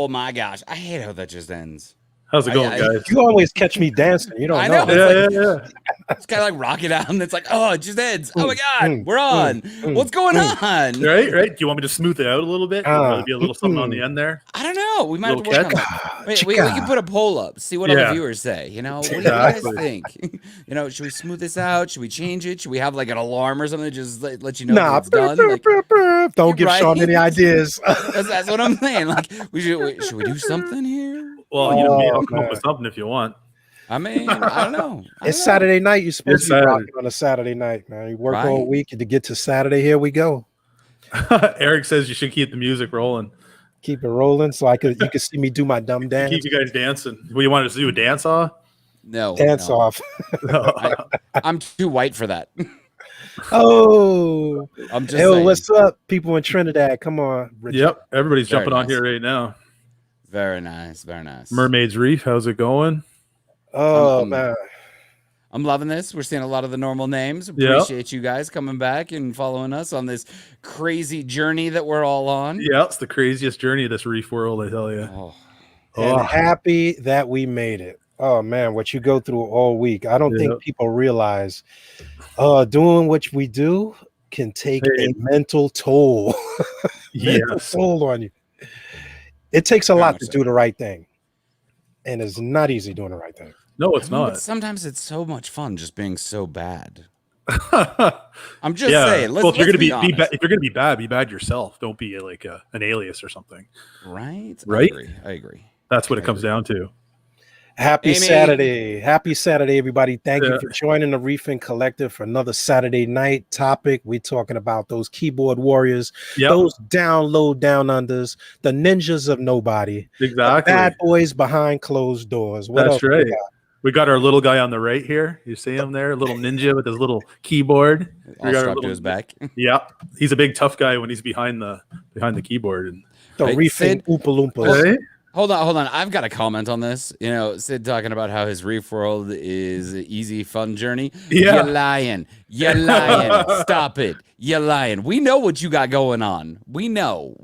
Oh my gosh, I hate how that just ends. How's it going, guys? You always catch me dancing. You don't know. Yeah. It's kind of like rocking out, and it's like, oh, it just ends. Oh my God, we're on. What's going on? Right. Do you want me to smooth it out a little bit? Or be a little something on the end there? I don't know. We might have to work on that. Wait, we can put a poll up, see what all the viewers say. You know, what do you guys think? You know, should we smooth this out? Should we change it? Should we have like an alarm or something to just let you know that it's done? Like, don't give Sean any ideas. That's what I'm saying. Like, should we do something here? Well, you know, I'll come up with something if you want. I mean, I don't know. It's Saturday night. You're supposed to be rocking on a Saturday night, man. You work all week to get to Saturday. Here we go. Eric says you should keep the music rolling. Keep it rolling so you could see me do my dumb dance. Keep you guys dancing. What, you wanted to do a dance off? No. Dance off. I'm too white for that. Oh. I'm just saying. What's up, people in Trinidad? Come on. Richard. Yep. Everybody's jumping on here right now. Very nice. Very nice. Mermaid's Reef. How's it going? Oh, man. I'm loving this. We're seeing a lot of the normal names. Appreciate you guys coming back and following us on this crazy journey that we're all on. Yeah, it's the craziest journey of this reef world, I tell you. And happy that we made it. Oh, man, what you go through all week. I don't think people realize doing what we do can take a mental toll. Mental toll on you. It takes a lot to do the right thing. And it's not easy doing the right thing. No, it's not. But sometimes it's so much fun just being so bad. I'm just saying. If you're gonna be bad, be bad yourself. Don't be like an alias or something. Right. I agree. That's what it comes down to. Happy Saturday, everybody. Thank you for joining the Reefing Collective for another Saturday night topic. We're talking about those keyboard warriors, those down low, down unders, the ninjas of nobody, exactly, the bad boys behind closed doors. That's right. We got our little guy on the right here. You see him there, little ninja with his little keyboard. All strapped to his back. Yeah, he's a big tough guy when he's behind the keyboard. And the Reefing Oompa Loompas. Right? Hold on. I've got a comment on this. You know, Sid talking about how his reef world is an easy, fun journey. Yeah. You're lying. Stop it. You're lying. We know what you got going on. We know.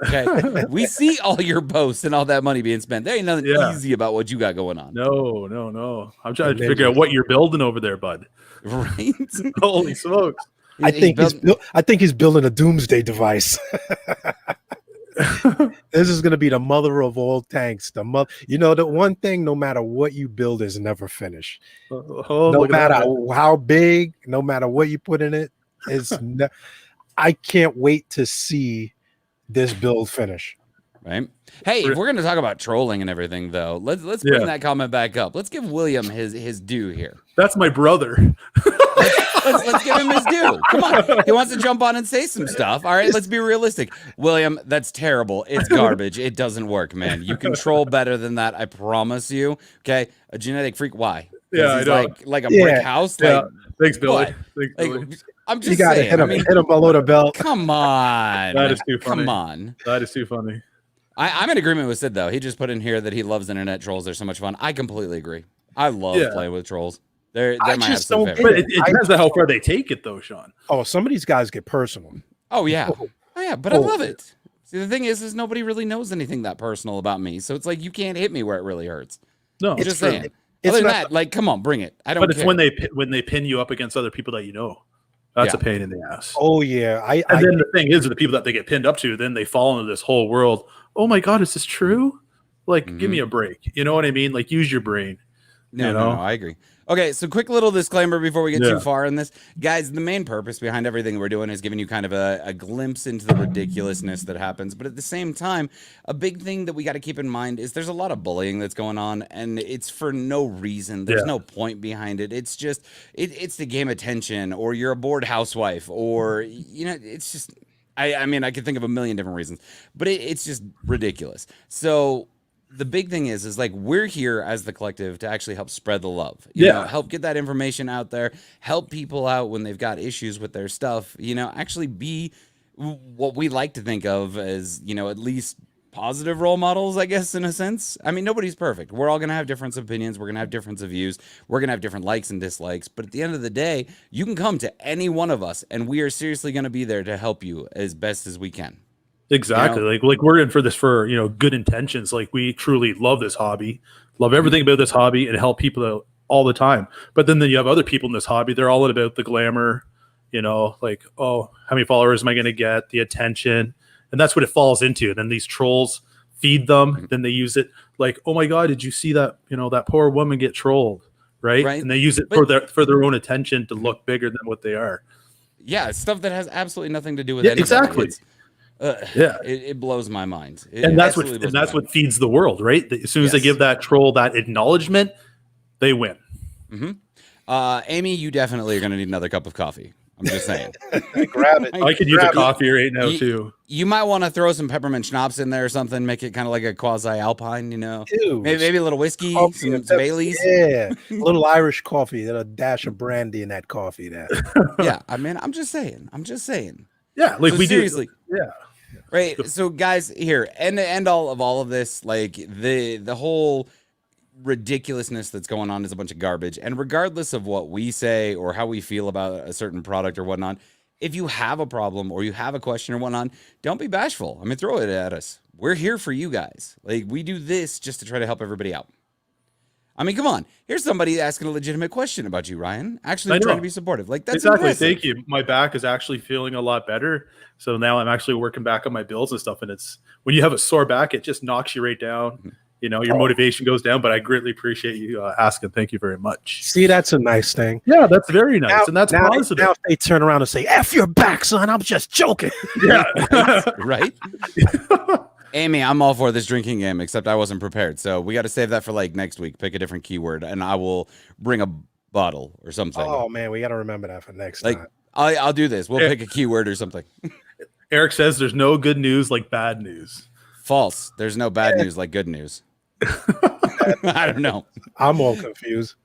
Okay. We see all your posts and all that money being spent. There ain't nothing easy about what you got going on. No. I'm trying to figure out what you're building over there, bud. Right? Holy smokes. I think he's building a doomsday device. This is going to be the mother of all tanks. The one thing, no matter what you build, is never finished. No matter how big, no matter what you put in it, I can't wait to see this build finish. Right. Hey, if we're going to talk about trolling and everything, though, let's bring that comment back up. Let's give William his due here. That's my brother. Let's give him his due. Come on. He wants to jump on and say some stuff. All right, let's be realistic. William, that's terrible. It's garbage. It doesn't work, man. You can troll better than that, I promise you. Okay? A genetic freak, why? Yeah, I know. Like a brick house? Yeah. Thanks, Billy. Billy. I'm just saying. Hit him below the belt. Come on. That is too funny. Come on. That is too funny. I'm in agreement with Sid, though. He just put in here that he loves internet trolls. They're so much fun. I completely agree. I love playing with trolls. They're my absolute favorite. But it depends on how far they take it, though, Sean. Oh, some of these guys get personal. Oh, yeah. But I love it. See, the thing is nobody really knows anything that personal about me. So it's like you can't hit me where it really hurts. No. I'm just saying. Other than that, like, come on, bring it. I don't care. But it's when they pin you up against other people that you know. That's a pain in the ass. Oh, yeah. And then the thing is, the people that they get pinned up to, then they fall into this whole world. Oh, my God, is this true? Like, give me a break. You know what I mean? Like, use your brain. No, I agree. Okay, so quick little disclaimer before we get too far in this. Guys, the main purpose behind everything we're doing is giving you kind of a glimpse into the ridiculousness that happens. But at the same time, a big thing that we got to keep in mind is there's a lot of bullying that's going on, and it's for no reason. There's no point behind it. It's just, it's to gain attention, or you're a bored housewife, or, it's just, I mean, I could think of a million different reasons. But it's just ridiculous. So the big thing is like we're here as the collective to actually help spread the love, you know, help get that information out there, help people out when they've got issues with their stuff, actually be what we like to think of as, at least positive role models, I guess, in a sense. I mean, nobody's perfect. We're all going to have different opinions. We're going to have different views. We're going to have different likes and dislikes. But at the end of the day, you can come to any one of us, and we are seriously going to be there to help you as best as we can. Exactly. Like we're in for this for, good intentions. Like we truly love this hobby, love everything about this hobby, and help people out all the time. But then you have other people in this hobby. They're all about the glamour, like, oh, how many followers am I going to get? The attention. And that's what it falls into. And then these trolls feed them. Then they use it like, oh my God, did you see that, that poor woman get trolled? Right. And they use it for their own attention to look bigger than what they are. Yeah. Stuff that has absolutely nothing to do with anybody. Exactly. It blows my mind. That's what feeds the world, right? As soon as they give that troll that acknowledgement, they win. Amy, you definitely are going to need another cup of coffee. I'm just saying. Grab it. I could use a coffee right now too. You might want to throw some peppermint schnapps in there or something. Make it kind of like a quasi-alpine, Maybe a little whiskey, some Baileys. Yeah, a little Irish coffee, a dash of brandy in that coffee. There. Yeah, I mean, I'm just saying. Yeah, like we seriously. Do. Yeah. Right. So guys, here, end all of this, like the whole ridiculousness that's going on is a bunch of garbage. And regardless of what we say or how we feel about a certain product or whatnot, if you have a problem or you have a question or whatnot, don't be bashful. I mean, throw it at us. We're here for you guys. Like, we do this just to try to help everybody out. I mean, come on. Here's somebody asking a legitimate question about you, Ryan. Actually trying to be supportive. Like, that's exactly. Impressive. Thank you. My back is actually feeling a lot better. So now I'm actually working back on my bills and stuff. And it's when you have a sore back, it just knocks you right down. Your motivation goes down. But I greatly appreciate you asking. Thank you very much. See, that's a nice thing. Yeah, that's very nice. And that's positive. Now if they turn around and say, F your back, son, I'm just joking. Yeah. Right? Amy, I'm all for this drinking game, except I wasn't prepared. So we got to save that for like next week. Pick a different keyword, and I will bring a bottle or something. Oh, man, we got to remember that for next time. I'll do this. We'll pick a keyword or something. Eric says there's no good news like bad news. False. There's no bad news like good news. I don't know. I'm all confused.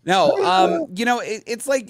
No, it's like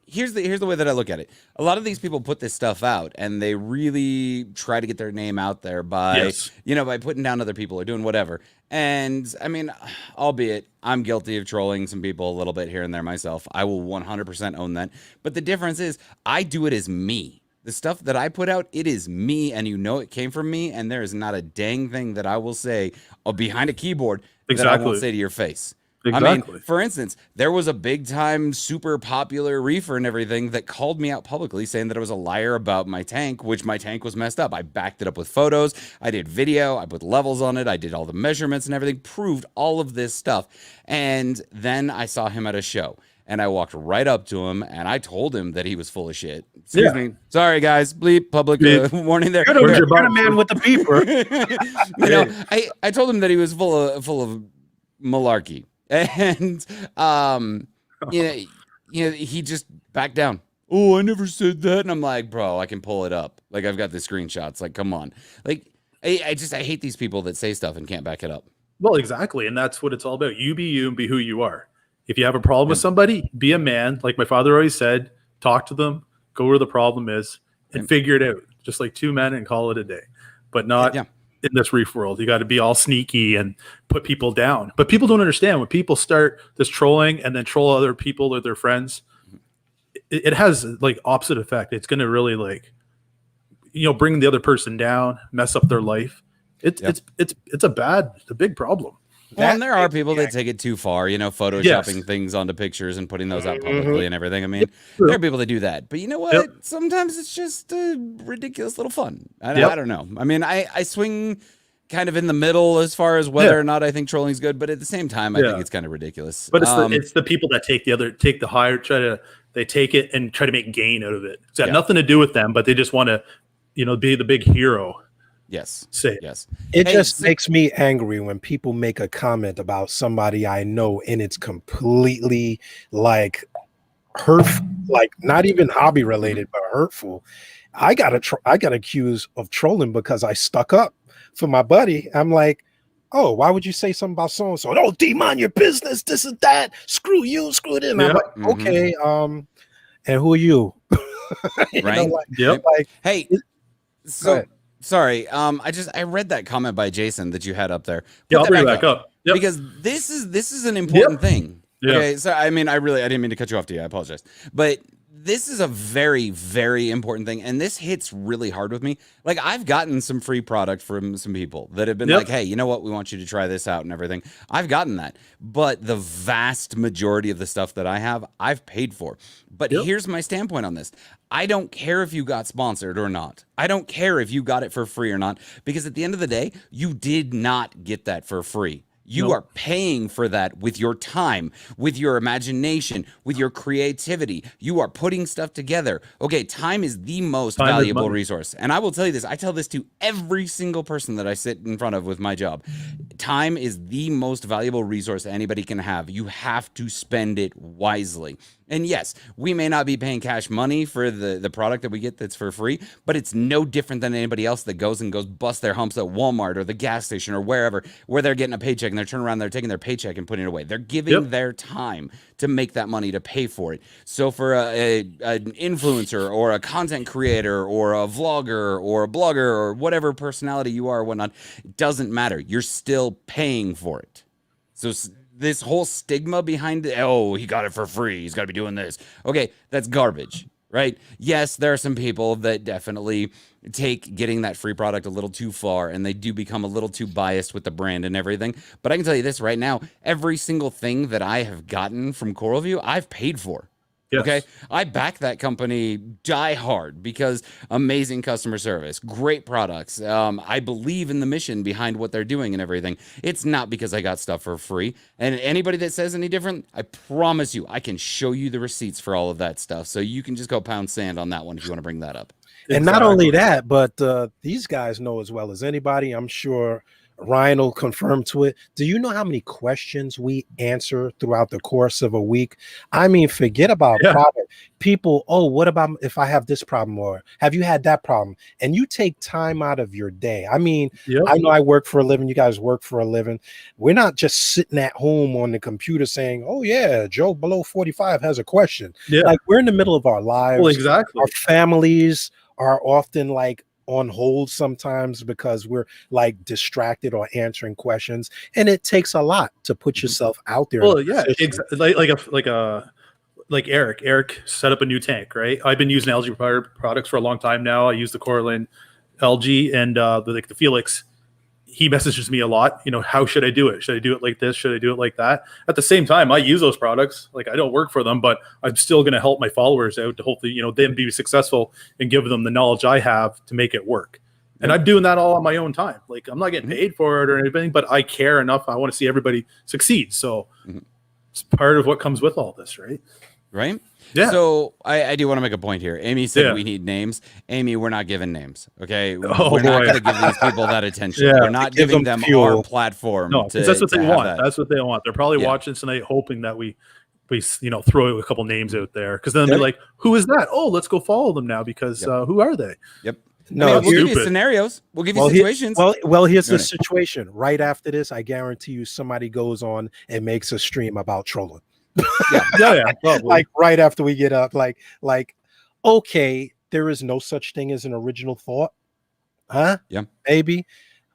here's the way that I look at it. A lot of these people put this stuff out and they really try to get their name out there by by putting down other people or doing whatever. And I mean, albeit I'm guilty of trolling some people a little bit here and there myself. I will 100% own that. But the difference is I do it as me. The stuff that I put out, it is me, and it came from me, and there is not a dang thing that I will say behind a keyboard that I won't say to your face. Exactly. I mean, for instance, there was a big-time, super popular reefer and everything that called me out publicly saying that I was a liar about my tank, which my tank was messed up. I backed it up with photos. I did video. I put levels on it. I did all the measurements and everything, proved all of this stuff. And then I saw him at a show. And I walked right up to him, and I told him that he was full of shit. Excuse me. Sorry, guys. Bleep. Public warning there. You're a man with the beeper. I told him that he was full of malarkey, and he just backed down. Oh, I never said that. And I'm like, bro, I can pull it up. Like, I've got the screenshots. Like, come on. Like, I hate these people that say stuff and can't back it up. Well, exactly, and that's what it's all about. You and be who you are. If you have a problem with somebody, be a man. Like my father always said, talk to them, go where the problem is, and figure it out. Just like two men and call it a day. But not in this reef world. You got to be all sneaky and put people down. But people don't understand when people start this trolling and then troll other people or their friends. It has like opposite effect. It's going to really bring the other person down, mess up their life. It's a big problem. Well, and there are people that take it too far, photoshopping things onto pictures and putting those out publicly and everything. I mean, there are people that do that. But you know what? Sometimes it's just a ridiculous little fun. I don't know. I mean, I swing kind of in the middle as far as whether or not I think trolling is good. But at the same time, I think it's kind of ridiculous. But it's the people that take the higher, they take it and try to make gain out of it. It's got nothing to do with them, but they just want to, be the big hero. Yes. Yes. It just makes me angry when people make a comment about somebody I know and it's completely hurtful, not even hobby related, but hurtful. I got accused of trolling because I stuck up for my buddy. I'm like, oh, why would you say something about so and so? Oh, D-man your business, this and that. Screw you, screw it in. I'm like, okay, and who are you? Right. Hey, so. Sorry, I read that comment by Jason that you had up there. I'll bring it back up. Yep. Because this is an important thing. Okay, so I mean, I didn't mean to cut you off, to you. I apologize, but This is a very, very important thing, and this hits really hard with me. Like, I've gotten some free product from some people that have been like, hey, you know what? We want you to try this out and everything. I've gotten that. But the vast majority of the stuff that I have, I've paid for. But here's my standpoint on this. I don't care if you got sponsored or not. I don't care if you got it for free or not, because at the end of the day, you did not get that for free. You are paying for that with your time, with your imagination, with your creativity. You are putting stuff together. Okay, time is the most valuable resource. And I will tell you this. I tell this to every single person that I sit in front of with my job. Time is the most valuable resource anybody can have. You have to spend it wisely. And yes, we may not be paying cash money for the product that we get that's for free, but it's no different than anybody else that goes bust their humps at Walmart or the gas station or wherever, where they're getting a paycheck and they're turning around, they're taking their paycheck and putting it away. They're giving their time to make that money to pay for it. So for an influencer or a content creator or a vlogger or a blogger or whatever personality you are or whatnot, it doesn't matter. You're still paying for it. So this whole stigma behind it, oh, he got it for free, he's got to be doing this. Okay, that's garbage, right? Yes, there are some people that definitely take getting that free product a little too far, and they do become a little too biased with the brand and everything. But I can tell you this right now, every single thing that I have gotten from CoralView, I've paid for. Yes. Okay, I back that company die hard because amazing customer service, great products. I believe in the mission behind what they're doing and everything. It's not because I got stuff for free. And anybody that says any different, I promise you, I can show you the receipts for all of that stuff. So you can just go pound sand on that one if you want to bring that up. And not only that, but these guys know as well as anybody, I'm sure Ryan will confirm to it. Do you know how many questions we answer throughout the course of a week? I mean, forget about product. People, oh, what about if I have this problem, or have you had that problem? And you take time out of your day. I mean, I know I work for a living. You guys work for a living. We're not just sitting at home on the computer saying, oh yeah, Joe below 45 has a question. Like, we're in the middle of our lives. Well, exactly. Our families are often like on hold sometimes because we're like distracted or answering questions, and it takes a lot to put yourself out there. Well, yeah, like Eric set up a new tank, right? I've been using algae products for a long time now. I use the Coralline algae and the Felix. He messages me a lot, you know, how should I do it? Should I do it like this? Should I do it like that? At the same time, I use those products. Like, I don't work for them, but I'm still going to help my followers out to hopefully, you know, them be successful and give them the knowledge I have to make it work. And I'm doing that all on my own time. Like, I'm not getting paid for it or anything, but I care enough. I want to see everybody succeed. So it's part of what comes with all this, right? Right? Yeah. So I do want to make a point here. Amy said we need names. Amy, we're not giving names. Okay. We're not going to give these people that attention. We're not giving them our platform. No, because that's what they want. That's what they want. They're probably watching tonight hoping that we throw a couple names out there, because then they're like, who is that? Oh, let's go follow them now, because who are they? Yep. No, we'll give you scenarios. We'll give you situations. Well, here's the situation. Right after this, I guarantee you somebody goes on and makes a stream about trolling. Like right after we get up, like, okay, there is no such thing as an original thought, huh? Yeah, maybe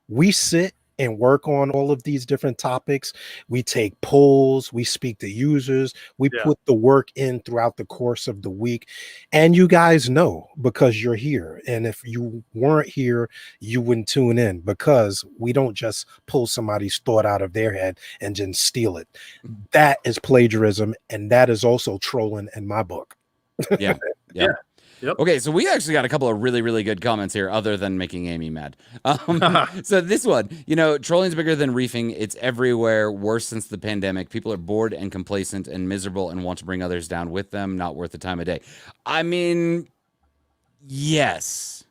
we sit and work on all of these different topics. We take polls, we speak to users, we put the work in throughout the course of the week, and you guys know because you're here. And if you weren't here, you wouldn't tune in, because we don't just pull somebody's thought out of their head and then steal it. That is plagiarism, and that is also trolling in my book. Yeah. Yep. Okay, so we actually got a couple of really, really good comments here, other than making Amy mad. So this one, trolling's bigger than reefing. It's everywhere, worse since the pandemic. People are bored and complacent and miserable and want to bring others down with them. Not worth the time of day. I mean, yes.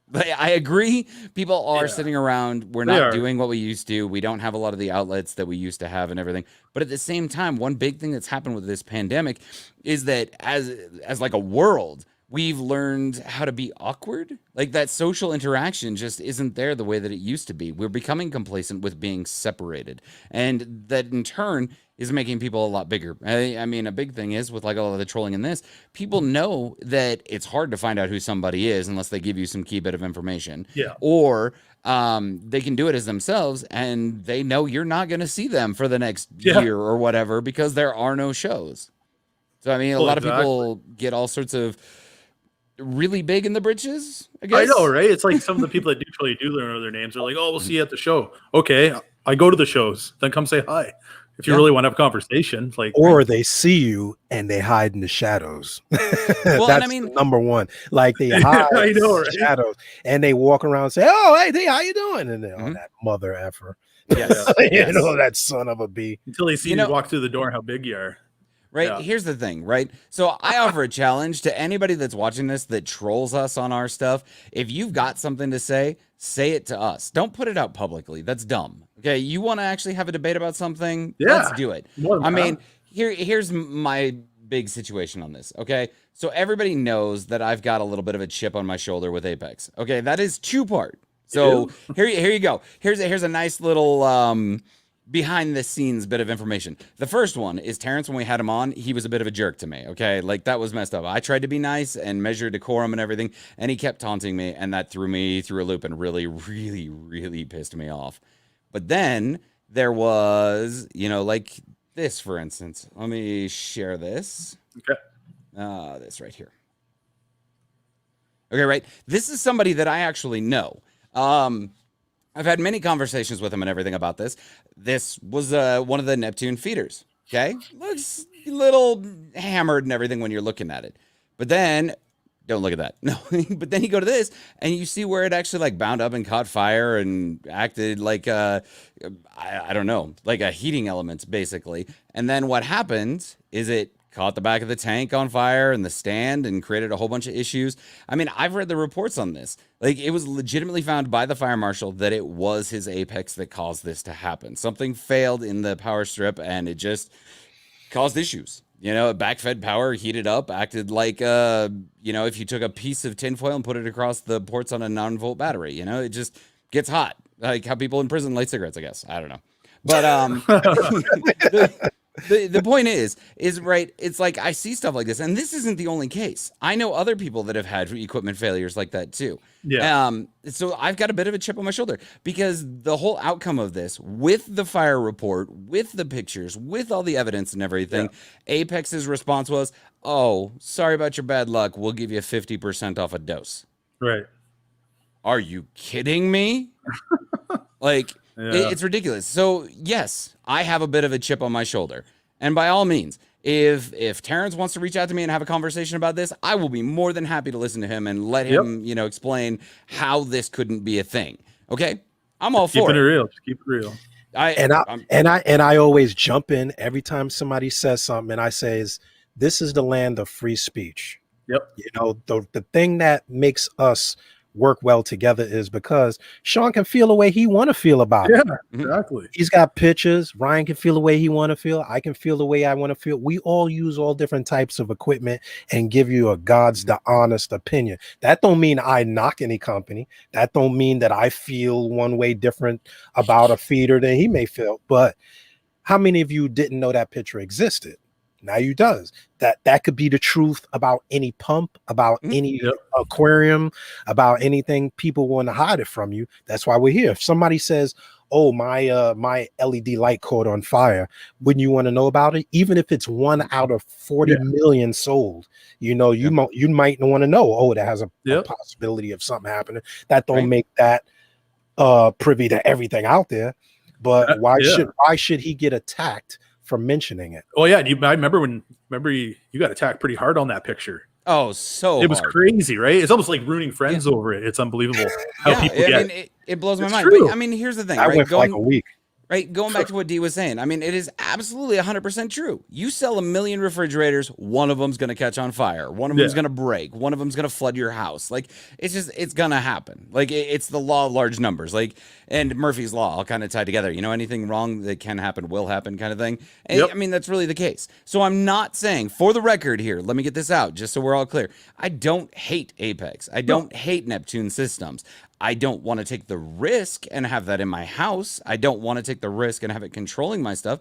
But I agree. People are sitting around. We're not doing what we used to. We don't have a lot of the outlets that we used to have and everything. But at the same time, one big thing that's happened with this pandemic is that as like a world, we've learned how to be awkward. Like, that social interaction just isn't there the way that it used to be. We're becoming complacent with being separated. And that in turn is making people a lot bigger. I mean, a big thing is with like a lot of the trolling in this, people know that it's hard to find out who somebody is unless they give you some key bit of information. Yeah. Or they can do it as themselves, and they know you're not going to see them for the next year or whatever, because there are no shows. So I mean, a lot of people get all sorts of really big in the britches, I guess. I know, right? It's like some of the people that do learn their names are like, oh, we'll see you at the show. Okay, I go to the shows, then come say hi. If you really want to have a conversation, like, or they see you and they hide in the shadows. Well, that's I mean, number one. Like they hide I know, in the shadows and they walk around and say, "Oh, hey, how you doing?" And then, oh, that mother effer. Yes. You know, that son of a bee. Until they see you walk through the door and how big you are. Right. Yeah. Here's the thing, right? So I offer a challenge to anybody that's watching this that trolls us on our stuff. If you've got something to say it to us. Don't put it out publicly. That's dumb. Okay. You want to actually have a debate about something? Yeah. Let's do it. I mean, here's my big situation on this. Okay. So everybody knows that I've got a little bit of a chip on my shoulder with Apex. Okay. That is 2-part. So here you go. Here's a nice little behind the scenes bit of information. The first one is Terrence. When we had him on, he was a bit of a jerk to me. Okay, like that was messed up. I tried to be nice and measure decorum and everything, and he kept taunting me, and that threw me through a loop and really, really, really pissed me off. But then there was, like this, for instance. Let me share this. Okay. This right here. Okay, right. This is somebody that I actually know. I've had many conversations with him and everything about this. This was one of the Neptune feeders. Okay, looks a little hammered and everything when you're looking at it, but then don't look at that. No, but then you go to this and you see where it actually like bound up and caught fire and acted like I don't know, like a heating element basically. And then what happened is it caught the back of the tank on fire and the stand and created a whole bunch of issues. I mean, I've read the reports on this. Like, it was legitimately found by the fire marshal that it was his Apex that caused this to happen. Something failed in the power strip and it just caused issues. Backfed power, heated up, acted like, if you took a piece of tinfoil and put it across the ports on a 9-volt battery, it just gets hot. Like how people in prison light cigarettes, I guess. I don't know. But, The point is right. It's like I see stuff like this, and this isn't the only case. I know other people that have had equipment failures like that too. Yeah. So I've got a bit of a chip on my shoulder because the whole outcome of this, with the fire report, with the pictures, with all the evidence and everything, Apex's response was, "Oh, sorry about your bad luck. We'll give you 50% off a dose." Right. Are you kidding me? Like. Yeah. It's ridiculous. So yes, I have a bit of a chip on my shoulder. And by all means, if Terrence wants to reach out to me and have a conversation about this, I will be more than happy to listen to him and let him, explain how this couldn't be a thing. Okay? I'm all for it. Keep it real. Just keep it real. I always jump in every time somebody says something and I say, this is the land of free speech. Yep. The thing that makes us work well together is because Sean can feel the way he want to feel about it. Yeah, exactly. He's got pictures. Ryan can feel the way he want to feel. I can feel the way I want to feel. We all use all different types of equipment and give you the honest opinion. That don't mean I knock any company. That don't mean that I feel one way different about a feeder than he may feel. But how many of you didn't know that picture existed? Now you does. That could be the truth about any pump, about any aquarium, about anything. People want to hide it from you. That's why we're here. If somebody says, "Oh, my LED light caught on fire," wouldn't you want to know about it? Even if it's 1 out of 40 million sold, you might want to know. Oh, that has a possibility of something happening. That don't make that privy to everything out there. But why should he get attacked for mentioning it? Oh yeah, I remember you got attacked pretty hard on that picture. Oh, so it was crazy, right? It's almost like ruining friends over it. It's unbelievable how people get. I mean, it blows my mind. True. But I mean, here's the thing. I went for like a week. Right, going back to what D was saying, I mean, it is absolutely 100% true. You sell 1 million refrigerators, one of them's going to catch on fire. One of them's going to break. One of them's going to flood your house. Like, it's going to happen. Like, it's the law of large numbers. Like, and Murphy's Law all kind of tied together. Anything wrong that can happen will happen kind of thing. And, I mean, that's really the case. So I'm not saying, for the record here, let me get this out just so we're all clear. I don't hate Apex. I don't hate Neptune systems. I don't want to take the risk and have that in my house. I don't want to take the risk and have it controlling my stuff.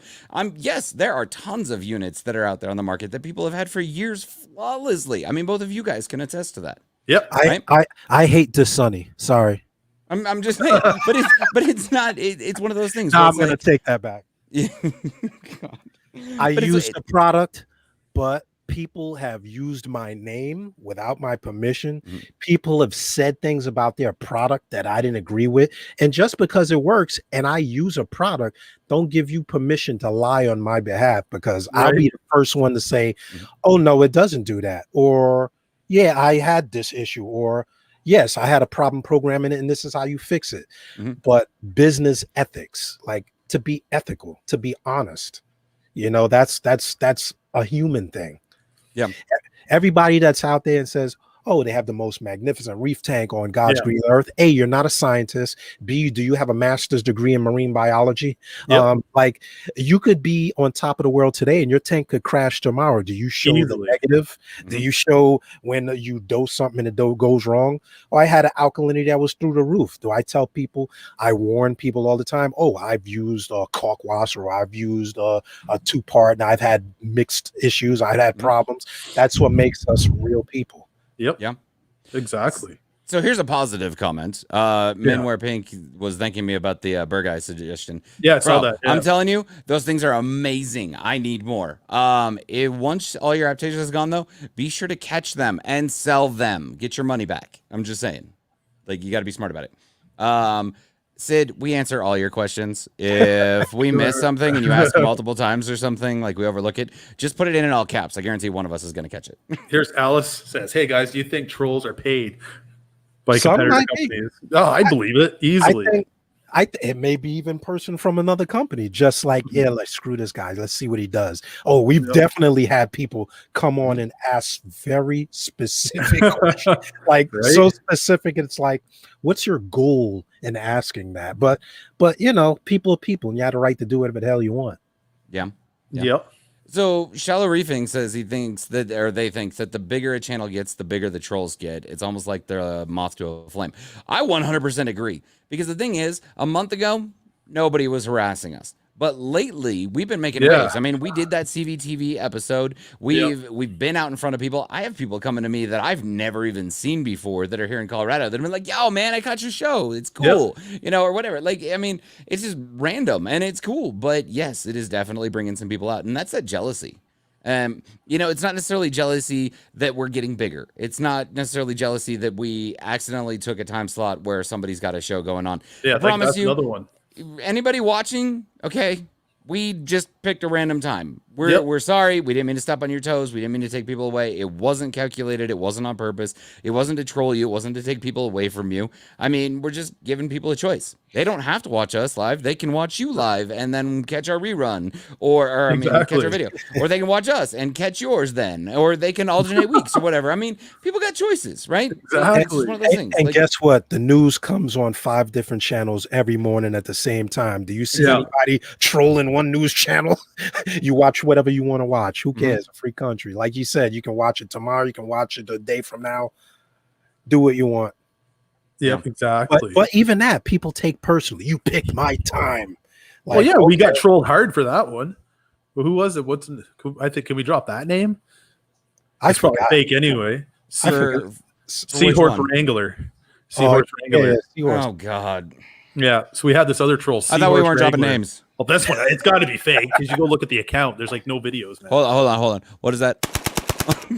Yes, there are tons of units that are out there on the market that people have had for years flawlessly. I mean, both of you guys can attest to that. Yep. Right? I hate this Sunny. Sorry. I'm just saying, but it's not. It's one of those things. No, I'm going to take that back. I use the product, but people have used my name without my permission. Mhm. People have said things about their product that I didn't agree with. And just because it works and I use a product, don't give you permission to lie on my behalf, because I'll Right. be the first one to say, Mhm. oh, no, it doesn't do that. Or, yeah, I had this issue. Or, yes, I had a problem programming it and this is how you fix it. Mhm. But business ethics, like to be ethical, to be honest, that's a human thing. Yeah. Everybody that's out there and says, oh, they have the most magnificent reef tank on God's Yeah. green earth. A, you're not a scientist. B, do you have a master's degree in marine biology? Yep. Like, you could be on top of the world today and your tank could crash tomorrow. Do you show Easily. the negative? Do Mhm. you show when you dose something and it goes wrong? Oh, I had an alkalinity that was through the roof. Do I tell people, I warn people all the time, oh, I've used a caulk wash, or I've used a 2-part and I've had mixed issues. I've had Mhm. problems. That's what makes us real people. Yep. Yeah. Exactly. So here's a positive comment. Minware Pink was thanking me about the Burg Eye suggestion. Yeah, I saw Bro, that. Yeah. I'm telling you, those things are amazing. I need more. Once all your applications is gone, though, be sure to catch them and sell them. Get your money back. I'm just saying. Like, you got to be smart about it. Sid, we answer all your questions. If we miss something and you ask multiple times or something, like we overlook it, just put it in all caps. I guarantee one of us is going to catch it. Here's Alice says, hey guys, do you think trolls are paid by Some competitor might be. companies? Oh, I believe it easily. I think it may be even person from another company, just like, yeah, let's screw this guy. Let's see what he does. Oh, we've definitely had people come on and ask very specific questions, like so specific. It's like, what's your goal in asking that? But people are people, and you have the right to do whatever the hell you want. Yeah. Yep. So Shallow Reefing says they think that the bigger a channel gets, the bigger the trolls get. It's almost like they're a moth to a flame. I 100% agree, because the thing is, a month ago, nobody was harassing us. But lately, we've been making waves. I mean, we did that CVTV episode. We've been out in front of people. I have people coming to me that I've never even seen before that are here in Colorado that have been like, yo, man, I caught your show. It's cool. Or whatever. Like, I mean, it's just random and it's cool. But yes, it is definitely bringing some people out. And that's that jealousy. It's not necessarily jealousy that we're getting bigger. It's not necessarily jealousy that we accidentally took a time slot where somebody's got a show going on. Yeah, I promise that's you, another one. Anybody watching, okay, we just picked a random time. We're sorry. We didn't mean to step on your toes. We didn't mean to take people away. It wasn't calculated. It wasn't on purpose. It wasn't to troll you. It wasn't to take people away from you. I mean, we're just giving people a choice. They don't have to watch us live. They can watch you live and then catch our rerun, or catch our video. Or they can watch us and catch yours then. Or they can alternate weeks or whatever. I mean, people got choices, right? Exactly. It's just one of those things. And guess what? The news comes on 5 different channels every morning at the same time. Do you see anybody trolling one news channel? You watch whatever you want to watch. Who cares? A free country. Like you said, you can watch it tomorrow. You can watch it a day from now. Do what you want. Yep, exactly. But even that, people take personally. You picked my time. Like, we got trolled hard for that one. Well, who was it? I think, can we drop that name? It's probably fake anyway. Seahorse Wrangler. Seahorse Wrangler. Oh God. Yeah. So we had this other troll. I thought we weren't dropping names. Well, this one, it's got to be fake because you go look at the account. There's like no videos now. Hold on. What is that?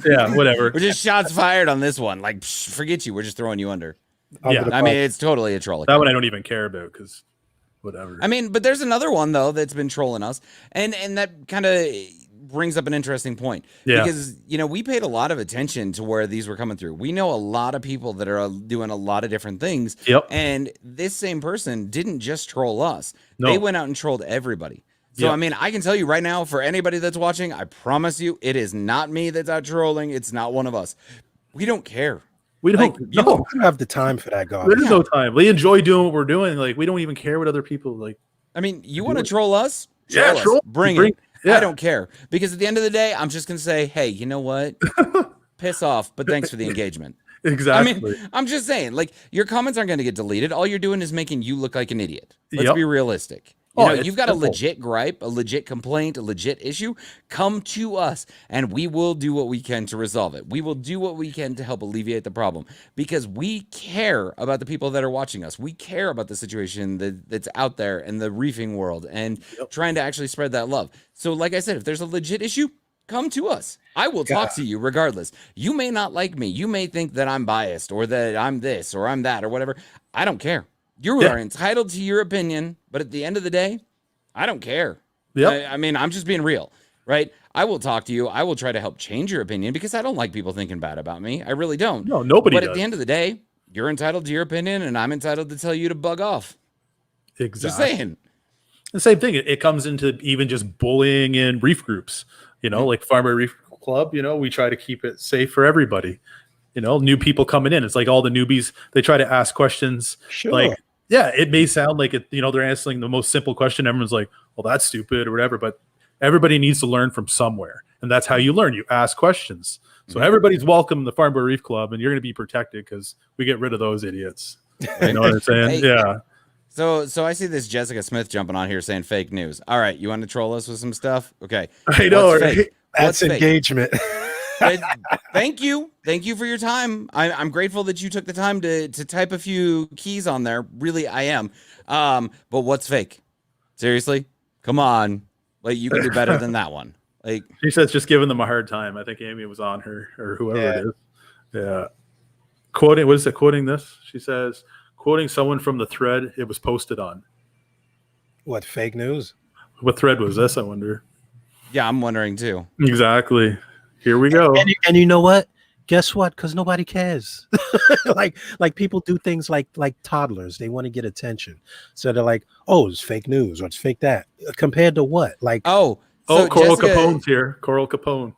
Yeah, whatever. We're just shots fired on this one. Like, forget you. We're just throwing you under. Yeah. I mean, it's totally a troll. That one I don't even care about because whatever. I mean, but there's another one though that's been trolling us, and that kind of brings up an interesting point. Yeah. Because we paid a lot of attention to where these were coming through. We know a lot of people that are doing a lot of different things. Yep. And this same person didn't just troll us. No. They went out and trolled everybody. So, I mean, I can tell you right now, for anybody that's watching, I promise you, it is not me that's out trolling. It's not one of us. We don't care. We don't. You don't have the time for that, garbage. There's no time. We enjoy doing what we're doing. Like, we don't even care what other people like. I mean, you want to troll us? Troll us. Bring it. Yeah. I don't care, because at the end of the day, I'm just gonna say, hey, you know what? Piss off, but thanks for the engagement. Exactly. I mean, I'm just saying, like, your comments aren't going to get deleted. All you're doing is making you look like an idiot. Let's be realistic. You've got a legit gripe, a legit complaint, a legit issue. Come to us, and we will do what we can to resolve it. We will do what we can to help alleviate the problem, because we care about the people that are watching us. We care about the situation that's out there in the reefing world and trying to actually spread that love. So, like I said, if there's a legit issue, come to us. I will talk to you regardless. You may not like me. You may think that I'm biased or that I'm this or I'm that or whatever. I don't care. You are entitled to your opinion, but at the end of the day, I don't care. Yep. I mean, I'm just being real, right? I will talk to you. I will try to help change your opinion because I don't like people thinking bad about me. I really don't. No, nobody But does. at the end of the day, you're entitled to your opinion, and I'm entitled to tell you to bug off. Exactly. Just saying. The same thing. It comes into even just bullying in reef groups, like Farm Boy Reef Club, we try to keep it safe for everybody. New people coming in. It's like all the newbies, they try to ask questions. Sure. Like, yeah, it may sound like it, they're answering the most simple question. Everyone's like, well, that's stupid or whatever, but everybody needs to learn from somewhere. And that's how you learn. You ask questions. So everybody's welcome in the Farm Boy Reef Club, and you're going to be protected because we get rid of those idiots. You know what I'm saying? Hey, yeah. So I see this Jessica Smith jumping on here saying fake news. All right, you want to troll us with some stuff? Okay. I know, What's right? fake? That's What's fake? engagement. Thank you for your time. I'm grateful that you took the time to type a few keys on there. Really, I am. But what's fake? Seriously, come on. Like, you can do better than that one. Like, She says just giving them a hard time. I think Amy was on her or whoever it is. Yeah. Quoting, what is it? Quoting this? She says, quoting someone from the thread it was posted on. What, fake news? What thread was this, I wonder? yeah, I'm wondering too. Exactly. Here we go. And you know what? Guess what? Because nobody cares. like people do things like toddlers. They want to get attention. So they're like, oh, it's fake news or it's fake that. Compared to what? Like, Oh, Coral Jessica, Capone's here. Coral Capone.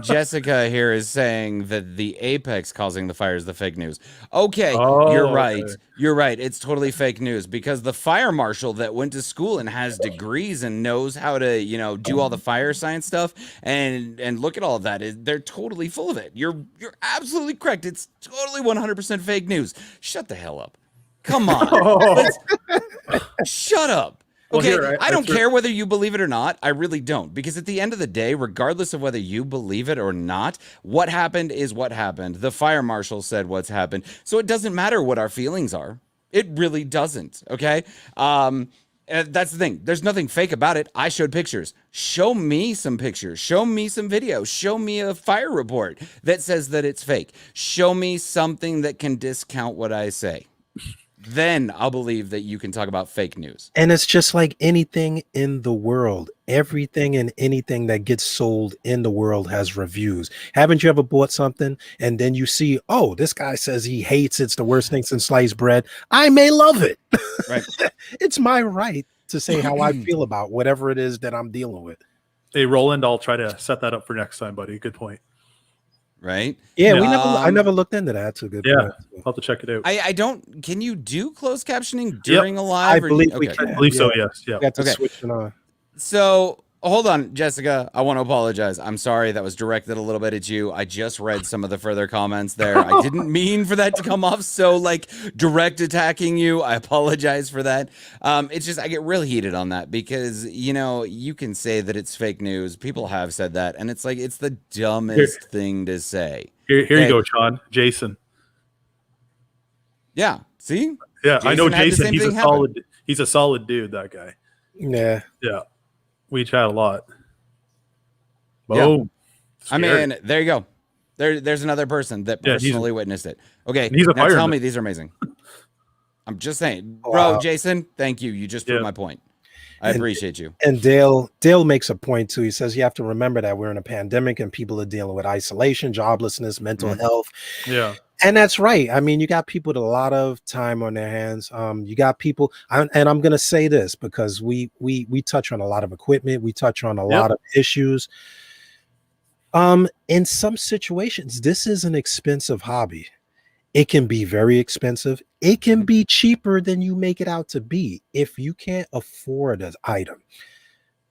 Jessica here is saying that the apex causing the fire is the fake news. Okay, Oh, you're right. okay. You're right. It's totally fake news because the fire marshal that went to school and has degrees and knows how to, do all the fire science stuff and look at all of that. They're totally full of it. You're absolutely correct. It's totally 100% fake news. Shut the hell up. Come on. Shut up. Okay, Well, here, I don't care whether you believe it or not. I really don't. Because at the end of the day, regardless of whether you believe it or not, what happened is what happened. The fire marshal said what's happened. So it doesn't matter what our feelings are. It really doesn't, okay? That's the thing. There's nothing fake about it. I showed pictures. Show me some pictures. Show me some videos. Show me a fire report that says that it's fake. Show me something that can discount what I say. Then I'll believe that you can talk about fake news. and it's just like anything in the world. Everything and anything that gets sold in the world has reviews. Haven't you ever bought something and then you see, oh, this guy says he hates it's the worst thing since sliced bread. I may love it. Right. It's my right to say how I feel about whatever it is that I'm dealing with. Hey, Roland, I'll try to set that up for next time, buddy. Good point. Right? Yeah, I never looked into that. That's a good point. I'll have to check it out. I don't. Can you do closed captioning during a live? I believe we okay. can. I believe so, yes. Yeah. We got to Okay. switch it on. So hold on, Jessica. I want to apologize. I'm sorry that was directed a little bit at you. I just read some of the further comments there. I didn't mean for that to come off so like direct attacking you. I apologize for that. It's just I get real heated on that because you can say that it's fake news. People have said that, and it's like it's the dumbest thing to say. Here you go, Sean. Jason. Yeah. See? Yeah, I know Jason had the Jason. same He's thing a happen. solid. He's a solid dude. That guy. Yeah. Yeah, we chat a lot. Yeah. Boom. I mean, there you go. There's another person that Yeah, he's- personally witnessed it. Okay, And he's a now tell fireman. me these are amazing. I'm just saying, bro, Wow. Jason, thank you. You just proved Yeah. my point. I And- appreciate you. And Dale makes a point too. He says you have to remember that we're in a pandemic and people are dealing with isolation, joblessness, mental health. Yeah. And that's right. I mean, you got people with a lot of time on their hands. You got people, and I'm going to say this because we touch on a lot of equipment. We touch on a lot of issues. In some situations, this is an expensive hobby. It can be very expensive. It can be cheaper than you make it out to be. If you can't afford an item,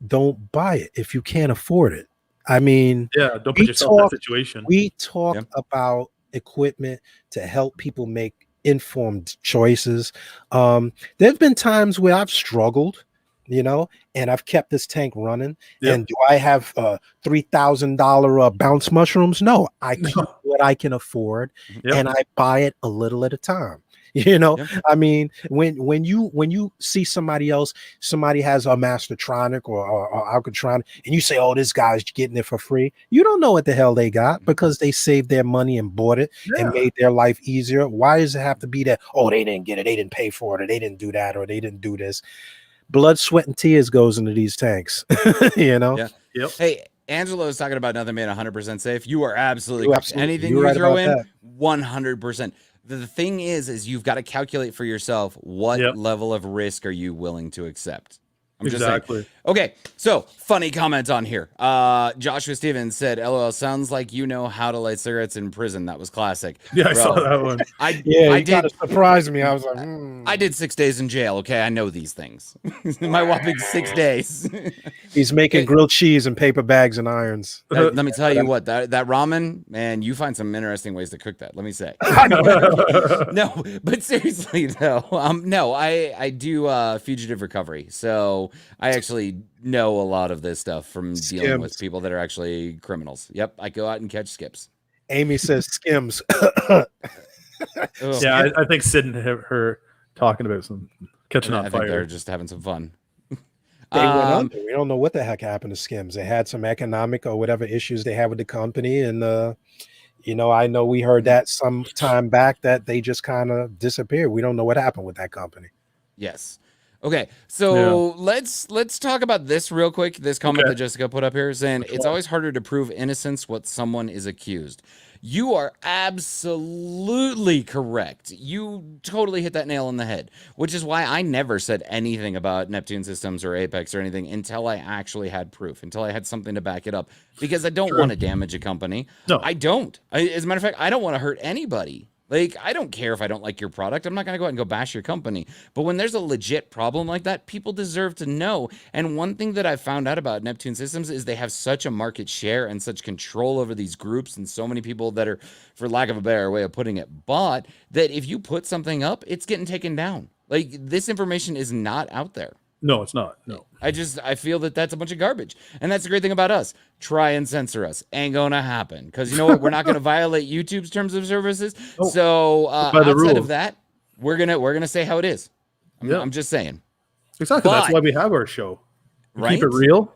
don't buy it if you can't afford it. I mean, Yeah. Don't we put yourself in talk- that situation. we talk Yeah. about equipment to help people make informed choices. There's been times where I've struggled you know, and I've kept this tank running. Yep. And do I have $3,000 bounce mushrooms? No, I keep what I can afford, and I buy it a little at a time. You know, I mean, when you see somebody else, somebody has a Mastertronic or Alcatronic, and you say, "Oh, this guy's getting it for free," you don't know what the hell they got because they saved their money and bought it and made their life easier. Why does it have to be that? Oh, they didn't get it, they didn't pay for it, or they didn't do that, or they didn't do this. Blood, sweat, and tears goes into these tanks. You know. Yeah. Yep. Hey. Angelo is talking about nothing being 100% safe. You are absolutely correct. Anything you throw in, 100%. The thing is you've got to calculate for yourself what level of risk are you willing to accept. I'm just saying. Okay, so funny comment on here. Joshua Stevens said, "LOL, sounds like you know how to light cigarettes in prison." That was classic. Yeah, I saw that one. I did. Surprise me. I was like, I did 6 days in jail. Okay, I know these things. My whopping 6 days. He's making grilled cheese in paper bags and irons. Let me tell you what, that ramen, man, you find some interesting ways to cook that. Let me say. No, but seriously though, no, I do fugitive recovery, so I actually know a lot of this stuff from dealing with people that are actually criminals. Yep, I go out and catch skips. Amy says skims. Yeah, I think Sid and her talking about some catching on fire. They're just having some fun. They went under. We don't know what the heck happened to Skims. They had some economic or whatever issues they had with the company, and you know, I know we heard that some time back that they just kind of disappeared. We don't know what happened with that company. Yes. Okay, so let's talk about this real quick. This comment that Jessica put up here saying it's always harder to prove innocence what someone is accused. You are absolutely correct. You totally hit that nail on the head, which is why I never said anything about Neptune Systems or Apex or anything until I actually had proof, until I had something to back it up, because I don't want to damage a company. No, I don't. As a matter of fact, I don't want to hurt anybody. Like, I don't care if I don't like your product. I'm not going to go out and go bash your company. But when there's a legit problem like that, people deserve to know. And one thing that I found out about Neptune Systems is they have such a market share and such control over these groups and so many people that are, for lack of a better way of putting it, bought, that if you put something up, it's getting taken down. Like, this information is not out there. No, it's not. No. I feel that that's a bunch of garbage. And that's the great thing about us. Try and censor us. Ain't going to happen. Because you know what? We're not going to violate YouTube's terms of services. Oh, so outside of that, we're gonna say how it is. I'm just saying. Exactly. That's why we have our show. Keep it real.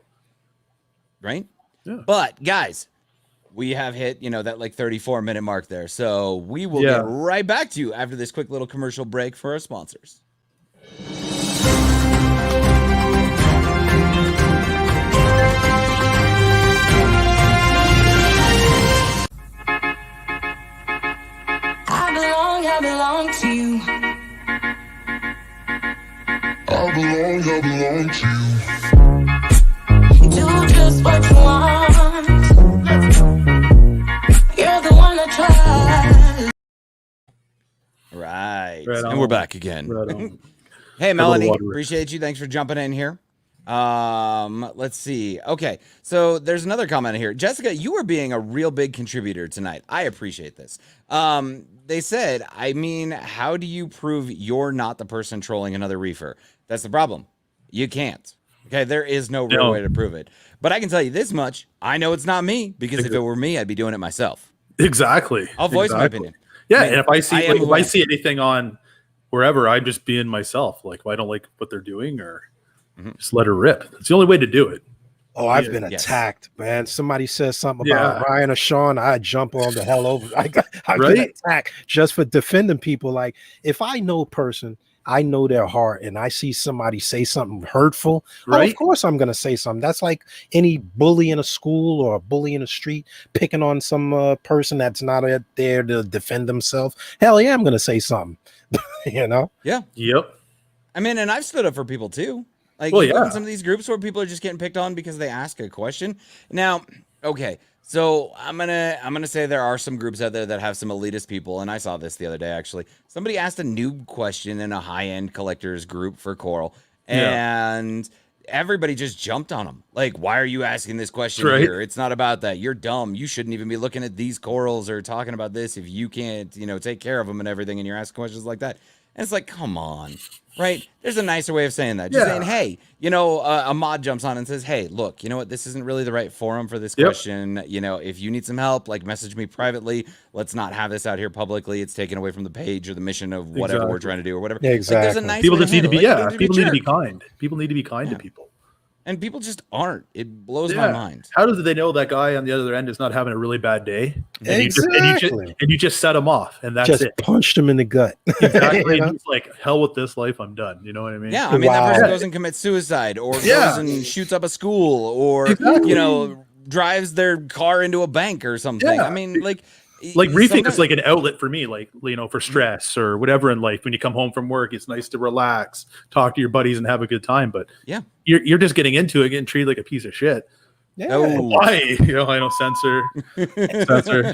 Right? Yeah. But guys, we have hit, that like 34-minute mark there. So we will get right back to you after this quick little commercial break for our sponsors. I belong to you. I belong to you. Do just what you want. You're the one I trust. Right. And we're back again. Hey, Melanie, appreciate you. Thanks for jumping in here. Let's see. Okay, so there's another comment here. Jessica, you are being a real big contributor tonight. I appreciate this. They said, I mean, how do you prove you're not the person trolling another reefer? That's the problem. You can't. Okay, there is no real way to prove it. But I can tell you this much. I know it's not me, because if it were me, I'd be doing it myself. Exactly. I'll voice my opinion. Yeah, and if I see anything on wherever, I'm just being myself. Like, if I don't like what they're doing, or just let her rip. It's the only way to do it. Oh, I've been attacked, man. Somebody says something about Ryan or Sean, I jump on the hell over. I get attacked just for defending people. Like, if I know a person, I know their heart, and I see somebody say something hurtful, of course I'm going to say something. That's like any bully in a school or a bully in the street picking on some person that's not there to defend themselves. Hell yeah, I'm going to say something, Yeah. Yep. I mean, and I've stood up for people too. Like, some of these groups where people are just getting picked on because they ask a question. Now, okay, so I'm gonna say there are some groups out there that have some elitist people, and I saw this the other day actually. Somebody asked a noob question in a high-end collectors group for coral, and everybody just jumped on them. Like, why are you asking this question here? It's not about that. You're dumb. You shouldn't even be looking at these corals or talking about this if you can't, take care of them and everything, and you're asking questions like that. And it's like, come on, right? There's a nicer way of saying that. Just saying, hey, a mod jumps on and says, hey, look, you know what? This isn't really the right forum for this question. If you need some help, like message me privately. Let's not have this out here publicly. It's taken away from the page or the mission of whatever we're trying to do or whatever. Exactly. Like, there's a nice People way just need to be, people need to be jerk. kind. People need to be kind to people. And people just aren't. It blows my mind. How do they know that guy on the other end is not having a really bad day? And Exactly. you just set him off, and that's just it. punched him in the gut. Exactly. And he's like, hell with this life, I'm done. You know what I mean? Yeah, I mean, that person goes and commits suicide or goes and shoots up a school or, drives their car into a bank or something. I mean, like reefing is like an outlet for me, like, for stress or whatever in life. When you come home from work, it's nice to relax, talk to your buddies and have a good time. But you're just getting into it, getting treated like a piece of shit. Yeah. Why? I don't censor.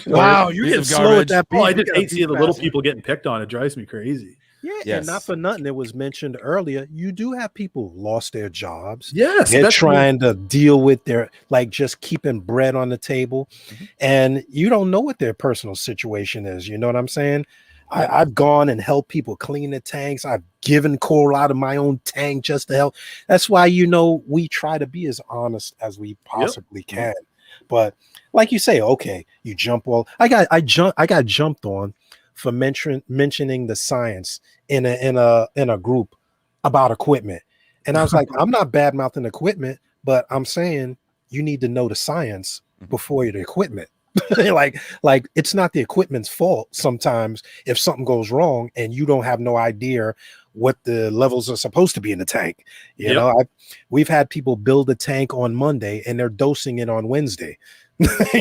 Wow, you're getting slow at that. I just hate seeing the little people getting picked on. It drives me crazy. Yeah, and not for nothing, it was mentioned earlier. You do have people who lost their jobs. Yes, they're trying to deal with their just keeping bread on the table, and you don't know what their personal situation is. You know what I'm saying? I've gone and helped people clean the tanks. I've given coal out of my own tank just to help. That's why we try to be as honest as we possibly can. But like you say, okay, you jump all. I got jumped on for mentioning the science in a group about equipment. And I was like, I'm not bad mouthing equipment, but I'm saying you need to know the science before the equipment. like it's not the equipment's fault sometimes if something goes wrong and you don't have no idea what the levels are supposed to be in the tank. You know, we've had people build a tank on Monday and they're dosing it on Wednesday.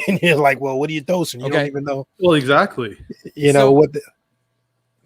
And you're like, well, what are you dosing? You don't even know. Well, exactly. You know what?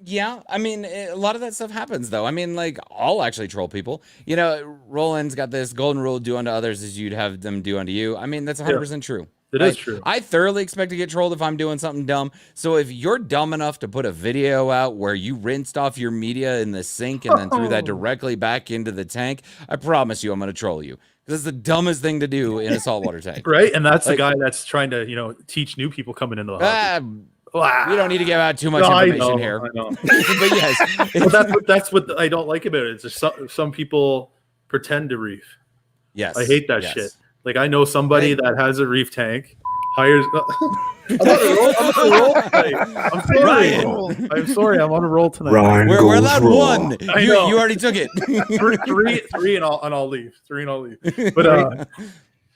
Yeah, I mean, a lot of that stuff happens, though. I mean, like, I'll actually troll people. Roland's got this golden rule: do unto others as you'd have them do unto you. I mean, that's 100% true. It is true. I thoroughly expect to get trolled if I'm doing something dumb. So if you're dumb enough to put a video out where you rinsed off your media in the sink and then threw that directly back into the tank, I promise you I'm going to troll you. Because it's the dumbest thing to do in a saltwater tank. Right? And that's the guy that's trying to, teach new people coming into the hobby. We don't need to give out too much information here. I know. But yes. Well, that's what I don't like about it. It's just some people pretend to reef. Yes. I hate that shit. Like, I know somebody that has a reef tank, hires. I'm on a roll tonight. I'm sorry. I'm sorry. I'm on a roll tonight. We're allowed one. You already took it. three and I'll leave. But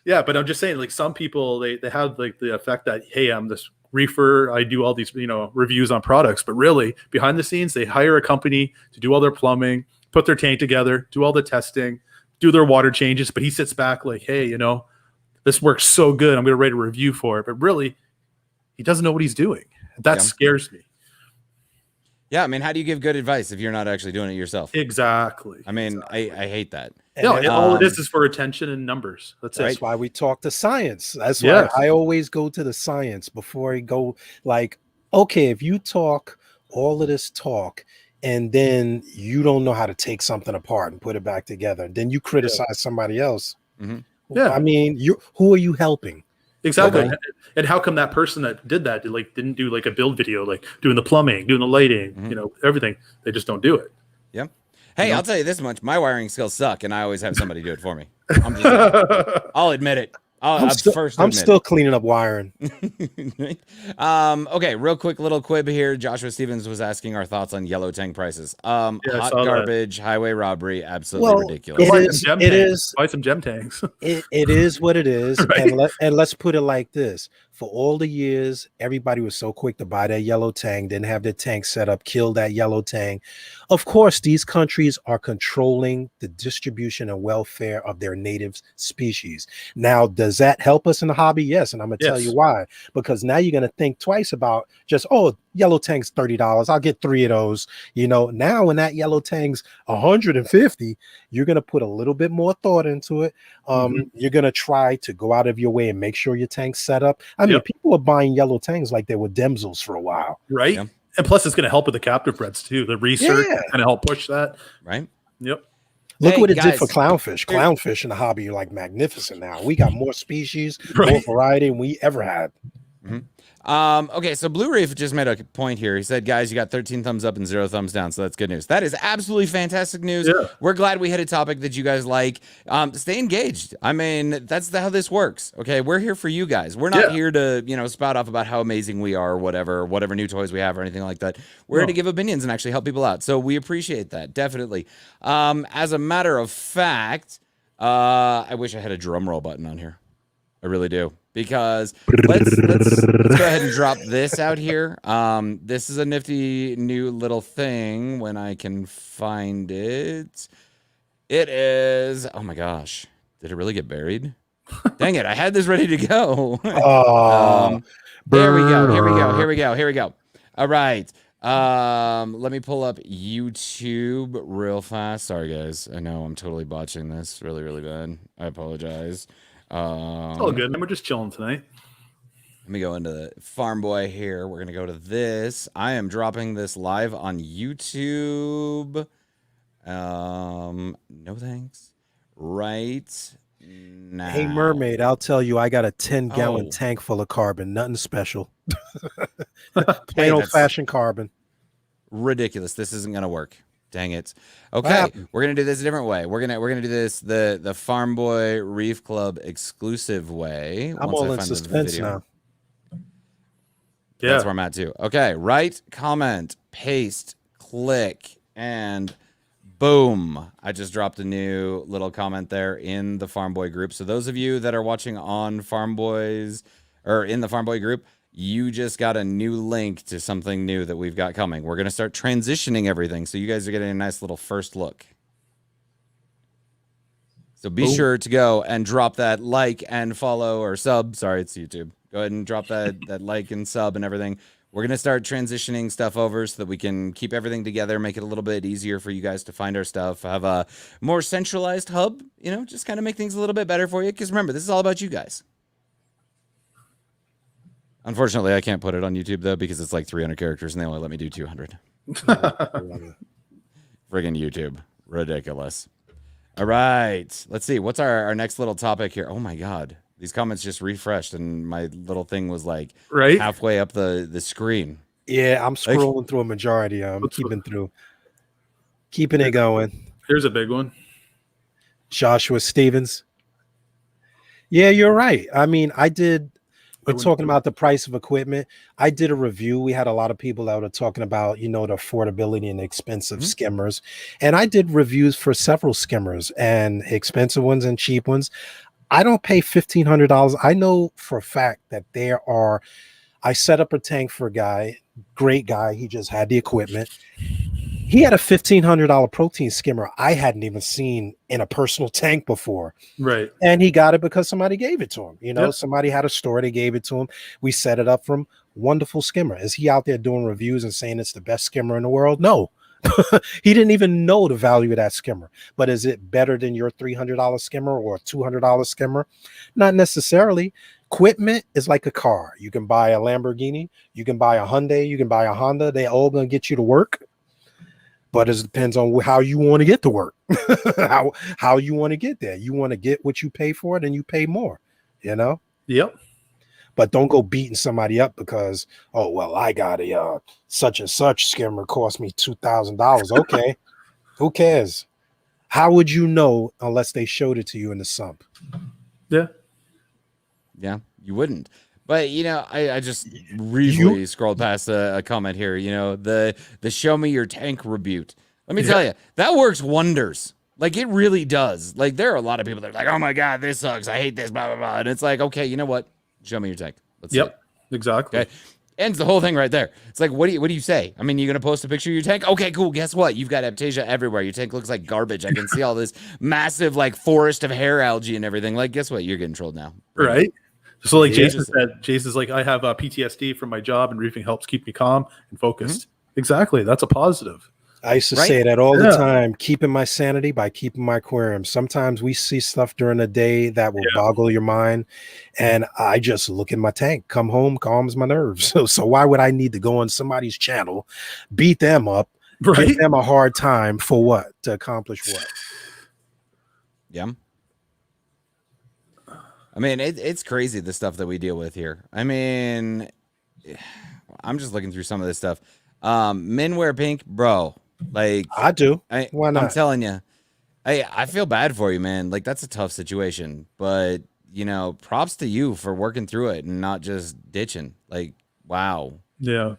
but I'm just saying, like, some people they have like the effect that, hey, I'm this reefer. I do all these reviews on products, but really behind the scenes they hire a company to do all their plumbing, put their tank together, do all the testing, do their water changes. But he sits back like, hey, this works so good. I'm going to write a review for it. But really, he doesn't know what he's doing. That scares me. Yeah, I mean, how do you give good advice if you're not actually doing it yourself? Exactly. I mean, I hate that. No, all it is for attention and numbers. That's why we talk to science. That's why I always go to the science before I go. Like, okay, if you talk all of this talk and then you don't know how to take something apart and put it back together, then you criticize somebody else. Yeah, I mean, who are you helping? Exactly. Okay. And how come that person that did that didn't do like a build video, like doing the plumbing, doing the lighting, everything? They just don't do it. Yeah. Hey, I'll tell you this much: my wiring skills suck, and I always have somebody do it for me. I'll admit it. I'm still cleaning up wiring. Okay, real quick little quib here. Joshua Stevens was asking our thoughts on yellow tank prices. Hot garbage, highway robbery, absolutely ridiculous. It is. Buy some gem tanks. It is what it is. Right. And let's put it like this. For all the years, everybody was so quick to buy that yellow tank, didn't have their tank set up, kill that yellow tank. Of course, these countries are controlling the distribution and welfare of their native species. Now, does that help us in the hobby? Yes. And I'm going to tell you why. Because now you're going to think twice about just, yellow tank's $30. I'll get 3 of those. Now when that yellow tank's $150, you're going to put a little bit more thought into it. You're going to try to go out of your way and make sure your tank's set up. I mean, people are buying yellow tanks like they were Demsels for a while. Right. Yeah. And plus it's going to help with the captive breds too. The research going to help push that. Right. Yep. Look what it did for clownfish. Clownfish in the hobby are like magnificent now. We got more species, more variety than we ever had. Okay, so Blue Reef just made a point here. He said, guys, you got 13 thumbs up and 0 thumbs down, so that's good news. That is absolutely fantastic news. Yeah. We're glad we hit a topic that you guys like. Stay engaged. I mean, that's how this works. Okay, we're here for you guys. We're not here to, spout off about how amazing we are or whatever new toys we have or anything like that. We're here to give opinions and actually help people out. So we appreciate that, definitely. As a matter of fact, I wish I had a drum roll button on here. I really do. Because let's go ahead and drop this out here. This is a nifty new little thing when I can find it. It is, oh my gosh. Did it really get buried? Dang it, I had this ready to go. There we go. Here we go. All right. Let me pull up YouTube real fast. Sorry guys. I know I'm totally botching this really, really bad. I apologize. It's all good. We're just chilling tonight. Let me go into the Farm Boy here. We're going to go to this. I am dropping this live on YouTube. No thanks. Right now. Hey, Mermaid, I'll tell you, I got a 10-gallon tank full of carbon. Nothing special. Plain old-fashioned carbon. Ridiculous. This isn't going to work. Dang it. Okay, we're gonna do this a different way. We're gonna do this the Farm Boy Reef Club exclusive way. I'm all in suspense now. Yeah, that's where I'm at too. Okay, write, comment, paste, click, and boom! I just dropped a new little comment there in the Farm Boy group. So those of you that are watching on Farm Boys or in the Farm Boy group, you just got a new link to something new that we've got coming. We're going to start transitioning everything, so you guys are getting a nice little first look. So be sure to go and drop that like and follow or sub. Sorry, it's YouTube. Go ahead and drop that like and sub and everything. We're going to start transitioning stuff over so that we can keep everything together, make it a little bit easier for you guys to find our stuff, have a more centralized hub, just kind of make things a little bit better for you. Because remember, this is all about you guys. Unfortunately, I can't put it on YouTube, though, because it's like 300 characters, and they only let me do 200. Friggin' YouTube. Ridiculous. All right. Let's see. What's our next little topic here? Oh, my God. These comments just refreshed, and my little thing was, like, halfway up the screen. Yeah, I'm scrolling through a majority. I'm keeping it going. Here's a big one. Joshua Stevens. Yeah, you're right. I mean, we're talking about the price of equipment. I did a review. We had a lot of people that were talking about, the affordability and expensive skimmers. And I did reviews for several skimmers and expensive ones and cheap ones. I don't pay $1,500. I know for a fact that I set up a tank for a guy, great guy. He just had the equipment. He had a $1,500 protein skimmer I hadn't even seen in a personal tank before. Right. And he got it because somebody gave it to him. Somebody had a store, they gave it to him. We set it up for him. Wonderful skimmer. Is he out there doing reviews and saying it's the best skimmer in the world? No. He didn't even know the value of that skimmer. But is it better than your $300 skimmer or a $200 skimmer? Not necessarily. Equipment is like a car. You can buy a Lamborghini, you can buy a Hyundai, you can buy a Honda. They all going to get you to work. But it depends on how you want to get to work, how you want to get there. You want to get what you pay for it, and you pay more, Yep. But don't go beating somebody up because, I got a such and such skimmer cost me $2,000. Okay, who cares? How would you know unless they showed it to you in the sump? Yeah, you wouldn't. But I just briefly scrolled past a comment here. The show me your tank rebuke. Let me tell you, that works wonders. Like it really does. Like there are a lot of people that are like, oh my God, this sucks. I hate this, blah blah blah. And it's like, okay, you know what? Show me your tank. Let's see it. Exactly. Okay. Ends the whole thing right there. It's like, what do you say? I mean, you're gonna post a picture of your tank? Okay, cool. Guess what? You've got Aptasia everywhere. Your tank looks like garbage. I can see all this massive like forest of hair algae and everything. Like, guess what? You're getting trolled now. Right. So like Jason said, Jason's like, I have PTSD from my job and reefing helps keep me calm and focused. Exactly. That's a positive. I used to say that all the time, keeping my sanity by keeping my aquarium. Sometimes we see stuff during the day that will boggle your mind. And I just look in my tank, come home, calms my nerves. So why would I need to go on somebody's channel, beat them up, give them a hard time for what? To accomplish what? Yeah. I mean, it's crazy the stuff that we deal with here. I mean, I'm just looking through some of this stuff. Men wear pink, bro. Like I do. Why not? I'm telling you, I feel bad for you, man. Like that's a tough situation, but you know, props to you for working through it and not just ditching. Like, wow. Yeah.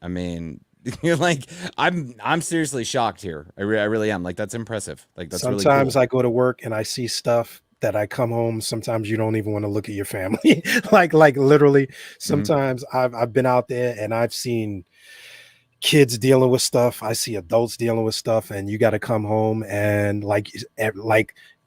I mean, you're like, I'm seriously shocked here. I really am. Like, that's impressive. Like, that's sometimes really cool. I go to work and I see stuff that I come home. Sometimes you don't even want to look at your family. like literally. Sometimes I've been out there and I've seen kids dealing with stuff. I see adults dealing with stuff, and you got to come home and like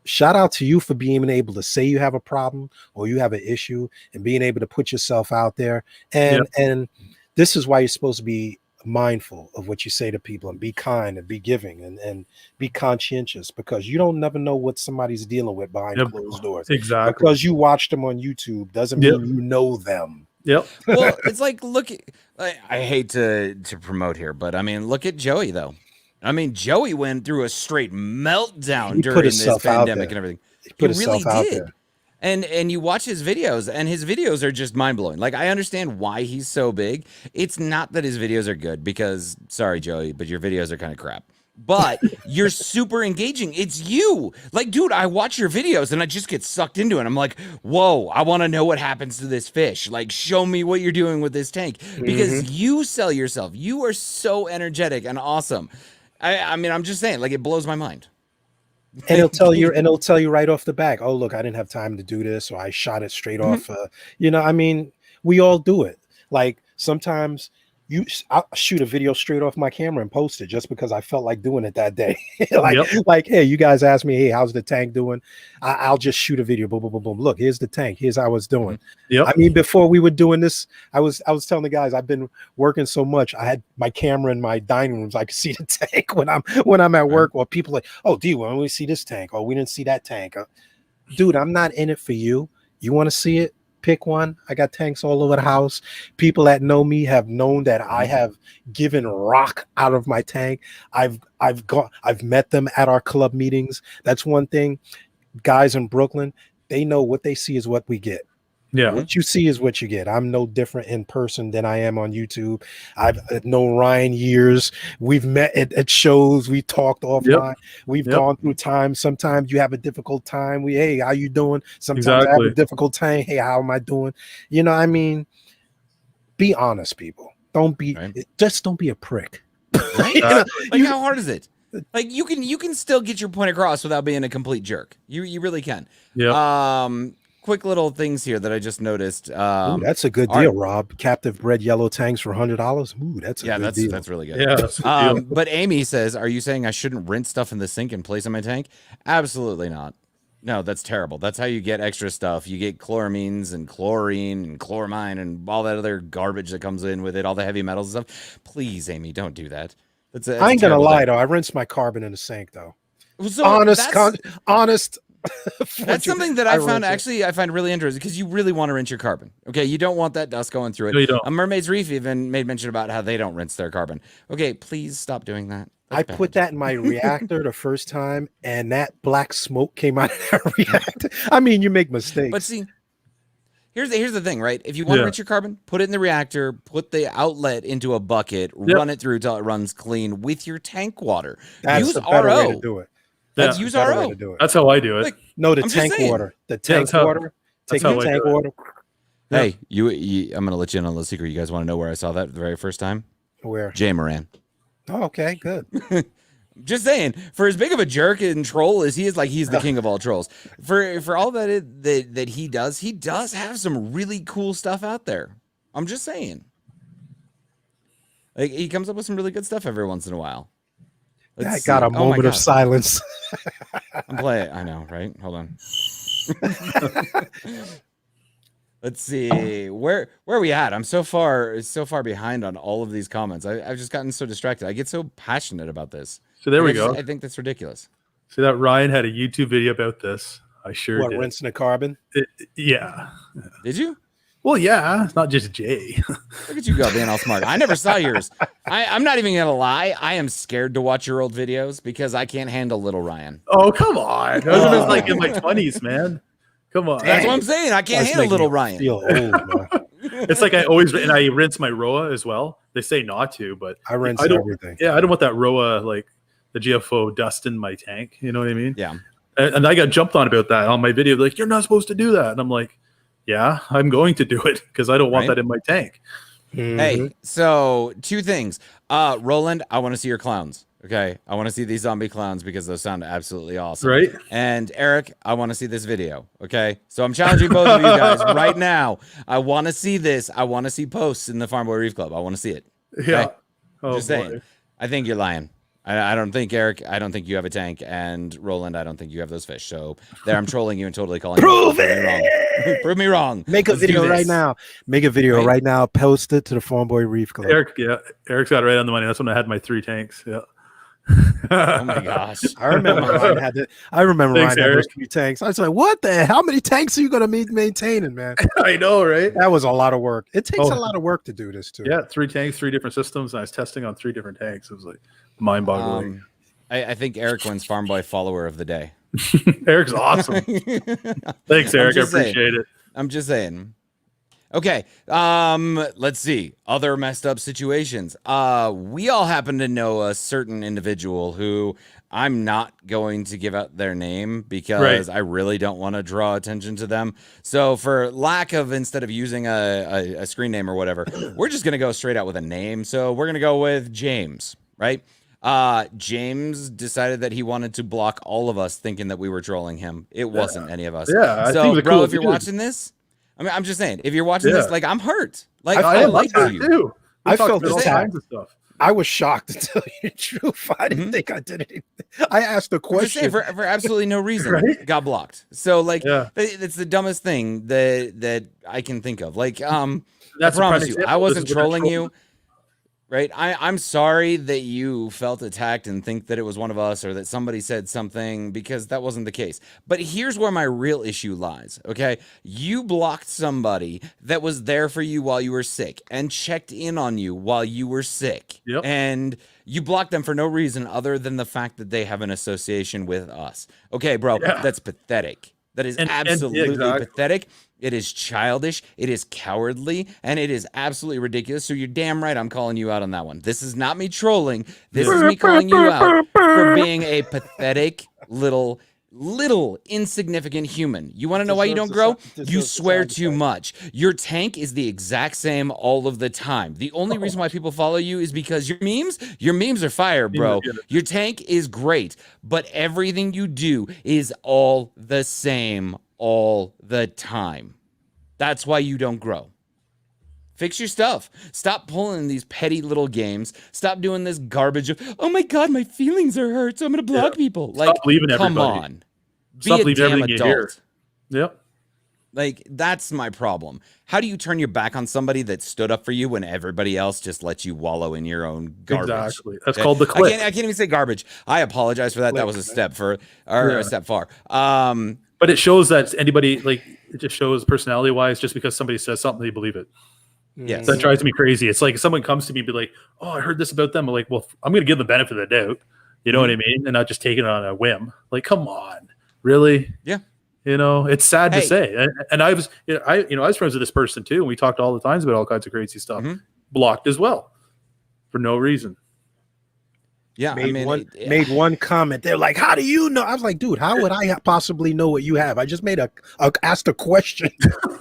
shout out to you for being able to say you have a problem or you have an issue and being able to put yourself out there. And this is why you're supposed to be mindful of what you say to people and be kind and be giving and be conscientious, because you don't never know what somebody's dealing with behind closed doors. Exactly. Because you watched them on YouTube doesn't mean you know them. Yep. Well, it's like, look, I hate to promote here, but I mean, look at Joey though. I mean, Joey went through a straight meltdown during this pandemic and everything. He really did. And you watch his videos, and his videos are just mind-blowing. Like, I understand why he's so big. It's not that his videos are good, because, sorry, Joey, but your videos are kind of crap. But you're super engaging. It's you. Like, dude, I watch your videos, and I just get sucked into it. I'm like, whoa, I want to know what happens to this fish. Like, show me what you're doing with this tank. Because you sell yourself. You are so energetic and awesome. I mean, I'm just saying, like, it blows my mind. And it'll tell you right off the back, oh, look, I didn't have time to do this, or I shot it straight off. You know, I mean, we all do it. Like sometimes I'll shoot a video straight off my camera and post it just because I felt like doing it that day. like, hey, you guys asked me, hey, how's the tank doing? I'll just shoot a video. Boom, boom, boom, boom. Look, here's the tank. Here's how I was doing. I mean, before we were doing this, I was telling the guys, I've been working so much. I had my camera in my dining rooms. I could see the tank when I'm at work. Or people like, oh, D, when we see this tank? Oh, we didn't see that tank. Dude, I'm not in it for you. You want to see it? Pick one. I got tanks all over the house. People that know me have known that I have given rock out of my tank. I've met them at our club meetings. That's one thing. Guys in Brooklyn, they know what they see is what we get. Yeah. What you see is what you get. I'm no different in person than I am on YouTube. I've known Ryan years. We've met at shows. We talked offline. We've gone through time. Sometimes you have a difficult time. Hey, how you doing? Sometimes I have a difficult time. Hey, how am I doing? You know, I mean, be honest, people. Don't be a prick. Right? You know, like, how hard is it? Like you can still get your point across without being a complete jerk. You really can. Yeah. Quick little things here that I just noticed. Ooh, that's a good deal, Rob. Captive bred yellow tanks for $100. Ooh, that's a good deal. That's really good. Yeah, that's a good deal. But Amy says, "Are you saying I shouldn't rinse stuff in the sink and place in my tank?" Absolutely not. No, that's terrible. That's how you get extra stuff. You get chloramines and chlorine and chloramine and all that other garbage that comes in with it, all the heavy metals and stuff. Please, Amy, don't do that. I ain't gonna lie though. I rinse my carbon in the sink though. So honest. That's something that I find really interesting, because you really want to rinse your carbon. Okay, you don't want that dust going through it. No, you don't. A Mermaid's Reef even made mention about how they don't rinse their carbon. Okay, please stop doing that. I put that in my reactor the first time, and that black smoke came out of that reactor. I mean, you make mistakes. But see, here's the thing, right? If you want to rinse your carbon, put it in the reactor, put the outlet into a bucket, run it through until it runs clean with your tank water. That's the better way to do it. Let's use RO. That's how I do it. Like, no, the tank water. The tank water. Take the tank water. Hey, I'm going to let you in on a little secret. You guys want to know where I saw that the very first time? Where? Jay Moran. Oh, okay, good. Just saying, for as big of a jerk and troll as he is, like, he's the king of all trolls. For all that he does have some really cool stuff out there. I'm just saying. Like, he comes up with some really good stuff every once in a while. I got a moment of silence. I'm playing. I know, right? Hold on. Let's see. Where are we at? I'm so far behind on all of these comments. I've just gotten so distracted. I get so passionate about this. So there we go. I think that's ridiculous. See that Ryan had a YouTube video about this. I sure did. Rinsing the carbon? Yeah. Did you? Well, yeah, it's not just Jay. Look at you go being all smart. I never saw yours. I'm not even gonna lie. I am scared to watch your old videos because I can't handle little Ryan. Oh, come on. I was like in my 20s, man. Come on. That's what I'm saying. I can't That's handle making little me Ryan. feel old, man. It's like I rinse my Roa as well. They say not to, but I rinse don't. everything. Yeah, I don't want that Roa, like the GFO, dust in my tank. You know what I mean? Yeah. And I got jumped on about that on my video. Like, you're not supposed to do that, and I'm like, yeah, I'm going to do it because I don't want Right. that in my tank. Hey, so 2 things. Roland, I want to see your clowns. Okay, I want to see these zombie clowns because those sound absolutely awesome. Right? And Eric, I want to see this video. Okay, so I'm challenging both of you guys right now. I want to see this. I want to see posts in the Farm Boy Reef Club. I want to see it. Okay? Yeah. Oh, Just saying. I think you're lying. I don't think, Eric, I don't think you have a tank. And Roland, I don't think you have those fish. So there, I'm trolling you and totally calling you. Prove me wrong. Prove me wrong. Make a Let's do video this. right now. Make a video right now. Post it to the Farm Boy Reef Club. Eric's got it right on the money. That's when I had my 3 tanks. Yeah. Oh my gosh. I remember Ryan had it. I remember Thanks, Ryan had those Eric. 3 tanks. I was like, what the? How many tanks are you going to be maintaining, man? I know, right? That was a lot of work. It takes Oh. a lot of work to do this too. Yeah, 3 tanks, 3 different systems. And I was testing on 3 different tanks. It was like mind-boggling. I think Eric wins Farm Boy Follower of the Day. Eric's awesome. Thanks, Eric. I appreciate it. I'm just saying. Okay. Let's see. Other messed up situations. We all happen to know a certain individual who I'm not going to give out their name because I really don't want to draw attention to them. So for lack of, instead of using a screen name or whatever, we're just going to go straight out with a name. So we're going to go with James, right? James decided that he wanted to block all of us thinking that we were trolling him. It wasn't any of us. Yeah. I think it So was a bro, cool if you're dude. watching this, I mean, I'm just saying, if you're watching this, like, I'm hurt. Like, I I am like like you. too. We I talked felt about all attacked. kinds of stuff. I was shocked to tell you the truth. I didn't think I did anything. I asked a I'm just saying, question. for absolutely no reason, Right? got blocked. So like, Yeah. it's the dumbest thing that I can think of. Like, I That's a promise prime you, example. I This wasn't is what I trolling trolled. you. Right. I'm sorry that you felt attacked and think that it was one of us or that somebody said something, because that wasn't the case. But here's where my real issue lies. Okay. You blocked somebody that was there for you while you were sick and checked in on you while you were sick. Yep. And you blocked them for no reason other than the fact that they have an association with us. Okay, bro, Yeah. that's pathetic. That is And- absolutely exactly. pathetic. It is childish. It is cowardly, and it is absolutely ridiculous. So you're damn right I'm calling you out on that one. This is not me trolling. This is me calling you out for being a pathetic little insignificant human. You want to know why you don't grow? You swear too much. Your tank is the exact same all of the time. The only reason why people follow you is because your memes are fire, bro. Your tank is great, but everything you do is all the same all the time. That's why you don't grow. Fix your stuff. Stop pulling these petty little games. Stop doing this garbage of, oh my God, my feelings are hurt, so I'm going to block people. Like, Stop leaving come everybody. on. Stop Be a leaving damn everything you hear. adult. Yep. Like, that's my problem. How do you turn your back on somebody that stood up for you when everybody else just lets you wallow in your own garbage? Exactly. That's called the click. I can't even say garbage. I apologize for that. That was a step a step far. But it shows that anybody, like, it just shows personality wise, just because somebody says something, they believe it. Yes. That drives me crazy. It's like if someone comes to me and be like, oh, I heard this about them. I'm like, well, I'm going to give them the benefit of the doubt. You know what I mean? And not just take it on a whim. Like, come on. Really? Yeah. You know, it's sad to say. And I was friends with this person too. And we talked all the times about all kinds of crazy stuff. Blocked as well for no reason. Yeah. Made one comment. They're like, how do you know? I was like, dude, how would I possibly know what you have? I just made asked a question.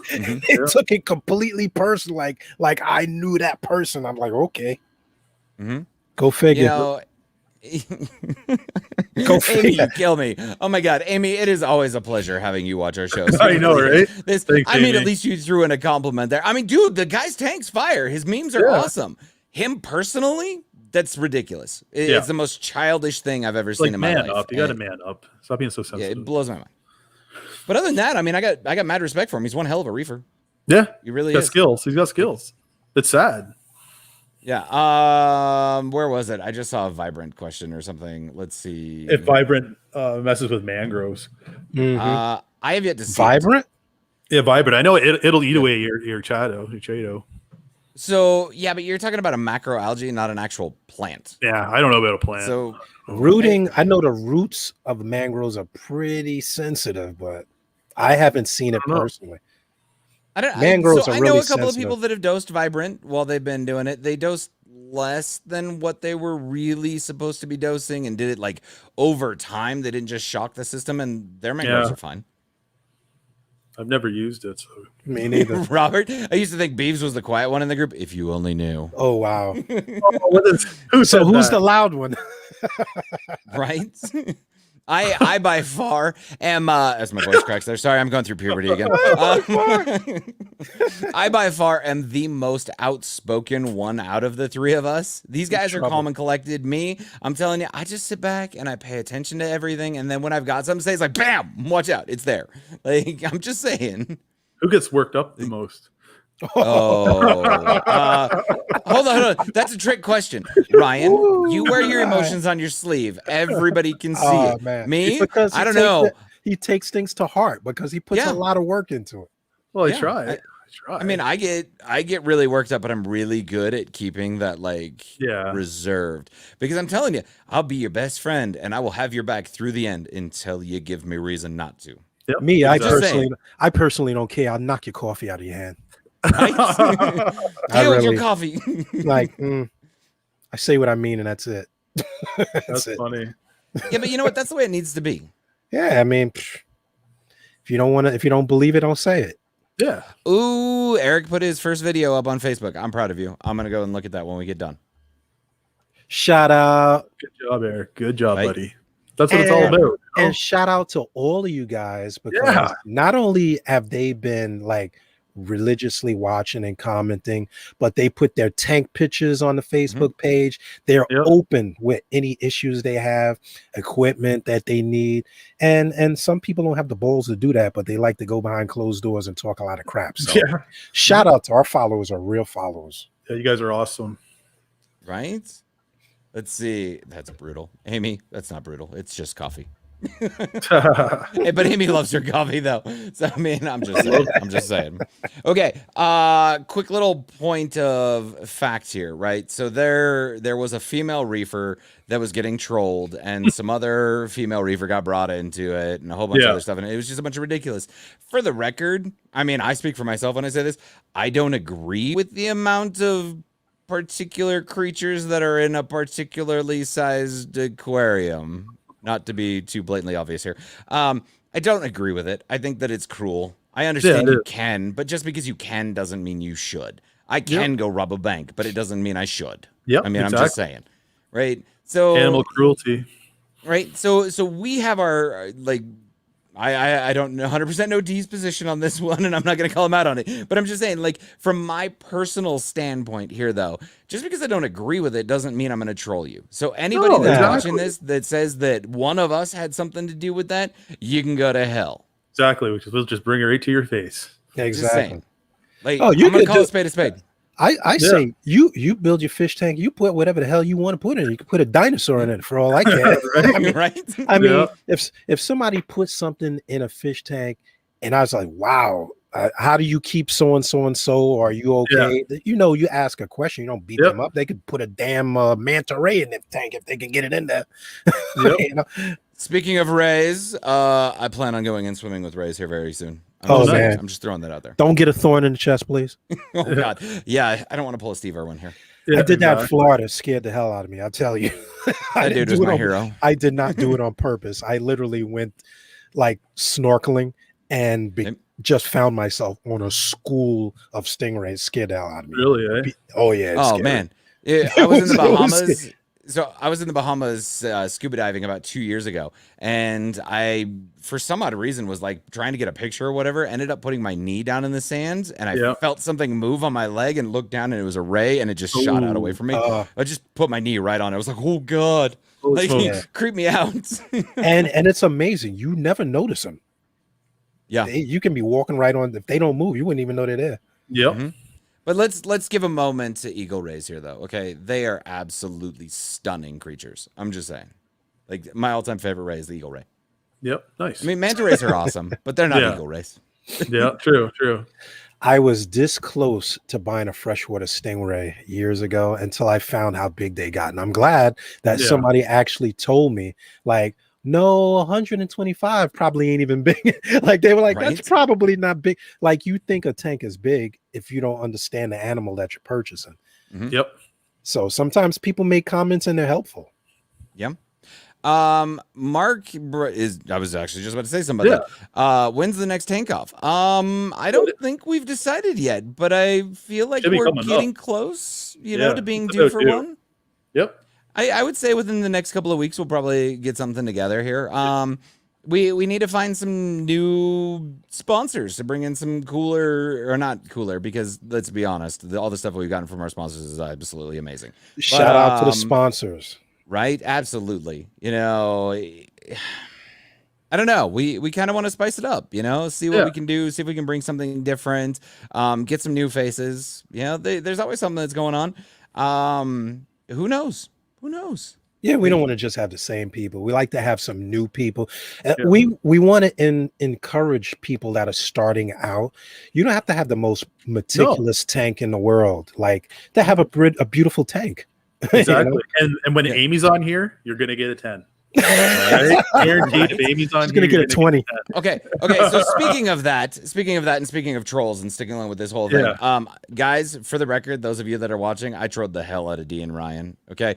It took it completely personal. Like I knew that person. I'm like, okay. Go figure. You know, Go Amy, figure. you kill me. Oh my God, Amy, it is always a pleasure having you watch our shows. I know, right? Thanks, at Amy. least you threw in a compliment there. I mean, dude, the guy's tank's fire. His memes are awesome. Him personally, that's ridiculous. It's the most childish thing I've ever seen in my life. Up. You got to man up. Stop being so Yeah, sensitive. it blows my mind. But other than that, I mean, I got mad respect for him. He's one hell of a reefer. Yeah, He really got is. skills. He's got skills. It's sad. Yeah. Where was it? I just saw a Vibrant question or something. Let's see. If Vibrant messes with mangroves. I have yet to see it. Vibrant? Yeah, Vibrant. I know it'll eat away your Chado. So yeah, but you're talking about a macroalgae, not an actual plant. Yeah, I don't know about a plant. So Rooting, I know the roots of mangroves are pretty sensitive, but I haven't seen it I don't know. personally. So I know really a couple of sensitive. people that have dosed Vibrant while they've been doing it. They dosed less than what they were really supposed to be dosing and did it like over time. They didn't just shock the system, and their mangroves Yeah. are fine. I've never used it. So. Me neither. Robert, I used to think Beavs was the quiet one in the group. If you only knew. Oh wow. Who's the loud one? Right? I by far am as my voice cracks there. Sorry, I'm going through puberty again. I by far am the most outspoken one out of the three of us. These guys are calm and collected. Me, I'm telling you, I just sit back and I pay attention to everything. And then when I've got something to say, it's like, bam, watch out, it's there. Like, I'm just saying. Who gets worked up the most? Hold on. That's a trick question. Ryan, you wear your emotions on your sleeve. Everybody can see it. Man. Me? Because I don't know. He takes things to heart because he puts a lot of work into it. Well, Yeah, I try. I mean, I get really worked up, but I'm really good at keeping that reserved. Because I'm telling you, I'll be your best friend and I will have your back through the end until you give me reason not to. Yep, Me, exactly. I personally don't care. I'll knock your coffee out of your hand. Right? Deal with your coffee. I say what I mean, and that's it. That's funny. Yeah, but you know what? That's the way it needs to be. Yeah, I mean, if you don't believe it, don't say it. Yeah. Ooh, Eric put his first video up on Facebook. I'm proud of you. I'm gonna go and look at that when we get done. Shout out. Good job, Eric. Good job, buddy. That's what it's all about. And shout out to all of you guys because not only have they been like religiously watching and commenting, but they put their tank pictures on the Facebook page. They're open with any issues they have, equipment that they need, and some people don't have the balls to do that, but they like to go behind closed doors and talk a lot of crap. So shout out to our followers, are real followers. Yeah, you guys are awesome. Right? Let's see. That's brutal. Amy, that's not brutal. It's just coffee. Hey, but Amy loves her coffee though. So I mean, I'm just saying. Okay. Quick little point of fact here, right? So there was a female reefer that was getting trolled, and some other female reefer got brought into it, and a whole bunch of other stuff, and it was just a bunch of ridiculous. For the record, I mean, I speak for myself when I say this. I don't agree with the amount of particular creatures that are in a particularly sized aquarium. Not to be too blatantly obvious here. I don't agree with it. I think that it's cruel. I understand you can, but just because you can doesn't mean you should. I can go rob a bank, but it doesn't mean I should. Yeah, I mean, I'm just saying. Right? So animal cruelty. Right? So we have our I don't know 100% know D's position on this one, and I'm not going to call him out on it. But I'm just saying, like, from my personal standpoint here, though, just because I don't agree with it doesn't mean I'm going to troll you. So anybody that's watching this that says that one of us had something to do with that, you can go to hell. Exactly, which is we'll just bring it right to your face. Exactly. Like, I'm going to call a spade a spade. I say you build your fish tank, you put whatever the hell you want to put in it. You can put a dinosaur in it for all I care. I mean, if somebody puts something in a fish tank and I was like, wow, how do you keep so and so? Are you okay? You know, you ask a question, you don't beat them up. They could put a damn manta ray in the tank if they can get it in there. You know? Speaking of rays, I plan on going in swimming with rays here very soon. Man, I'm just throwing that out there. Don't get a thorn in the chest, please. Oh God, yeah, I don't want to pull a Steve Irwin here. I did that in Florida, scared the hell out of me. I'll tell you. That dude was my hero. I did not do it on purpose. I literally went like snorkeling and just found myself on a school of stingrays. Scared the hell out of me. Really? Oh yeah. Oh man, I was in the Bahamas. So I was in the Bahamas scuba diving about 2 years ago, and I, for some odd reason, was like trying to get a picture or whatever, ended up putting my knee down in the sand, and I felt something move on my leg and looked down, and it was a ray, and it just shot out away from me. I just put my knee right on it. I was like, oh God, like, creep me out. and it's amazing. You never notice them. Yeah. You can be walking right on. If they don't move, you wouldn't even know they're there. Yep. Mm-hmm. But let's give a moment to eagle rays here, though. Okay, they are absolutely stunning creatures. I'm just saying, like my all-time favorite ray is the eagle ray. Yep, nice. I mean, manta rays are awesome, but they're not eagle rays. Yeah, true. I was this close to buying a freshwater stingray years ago until I found how big they got, and I'm glad that somebody actually told me, like, No, 125 probably ain't even big. Like they were like, Right? that's probably not big. Like you think a tank is big if you don't understand the animal that you're purchasing. Yep. So sometimes people make comments and they're helpful. Yeah. Mark is, I was actually just about to say something about that. When's the next tank off? I don't think we've decided yet, but I feel like Should be we're coming getting up. close, you know, to being it's due about for due. one. Yep. I would say within the next couple of weeks, we'll probably get something together here. We need to find some new sponsors to bring in some cooler, or not cooler, because let's be honest, all the stuff we've gotten from our sponsors is absolutely amazing. Shout out to the sponsors. Right? Absolutely. You know, I don't know. We kind of want to spice it up, you know, see what we can do, see if we can bring something different, get some new faces. You know, there's always something that's going on. Who knows? Who knows? Yeah, we don't want to just have the same people. We like to have some new people. We want to encourage people that are starting out. You don't have to have the most meticulous tank in the world. Like to have a beautiful tank. Exactly. You know? And when Amy's on here, you're gonna get a 10. Right? Guaranteed. If Amy's on, she's gonna get a 20. Okay. So speaking of that, and speaking of trolls, and sticking along with this whole thing, guys, for the record, those of you that are watching, I trolled the hell out of D and Ryan. Okay.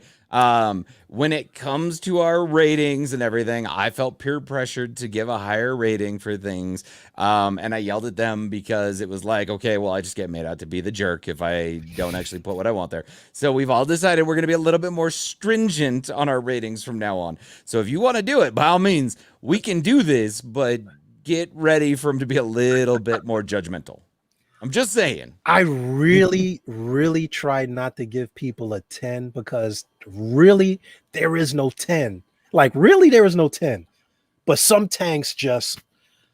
When it comes to our ratings and everything, I felt peer pressured to give a higher rating for things. And I yelled at them because it was like, okay, well, I just get made out to be the jerk if I don't actually put what I want there. So we've all decided we're going to be a little bit more stringent on our ratings from now on. So if you want to do it, by all means, we can do this, but get ready for them to be a little bit more judgmental. I'm just saying. I really, really try not to give people a 10 because really there is no 10. Like really there is no 10. But some tanks just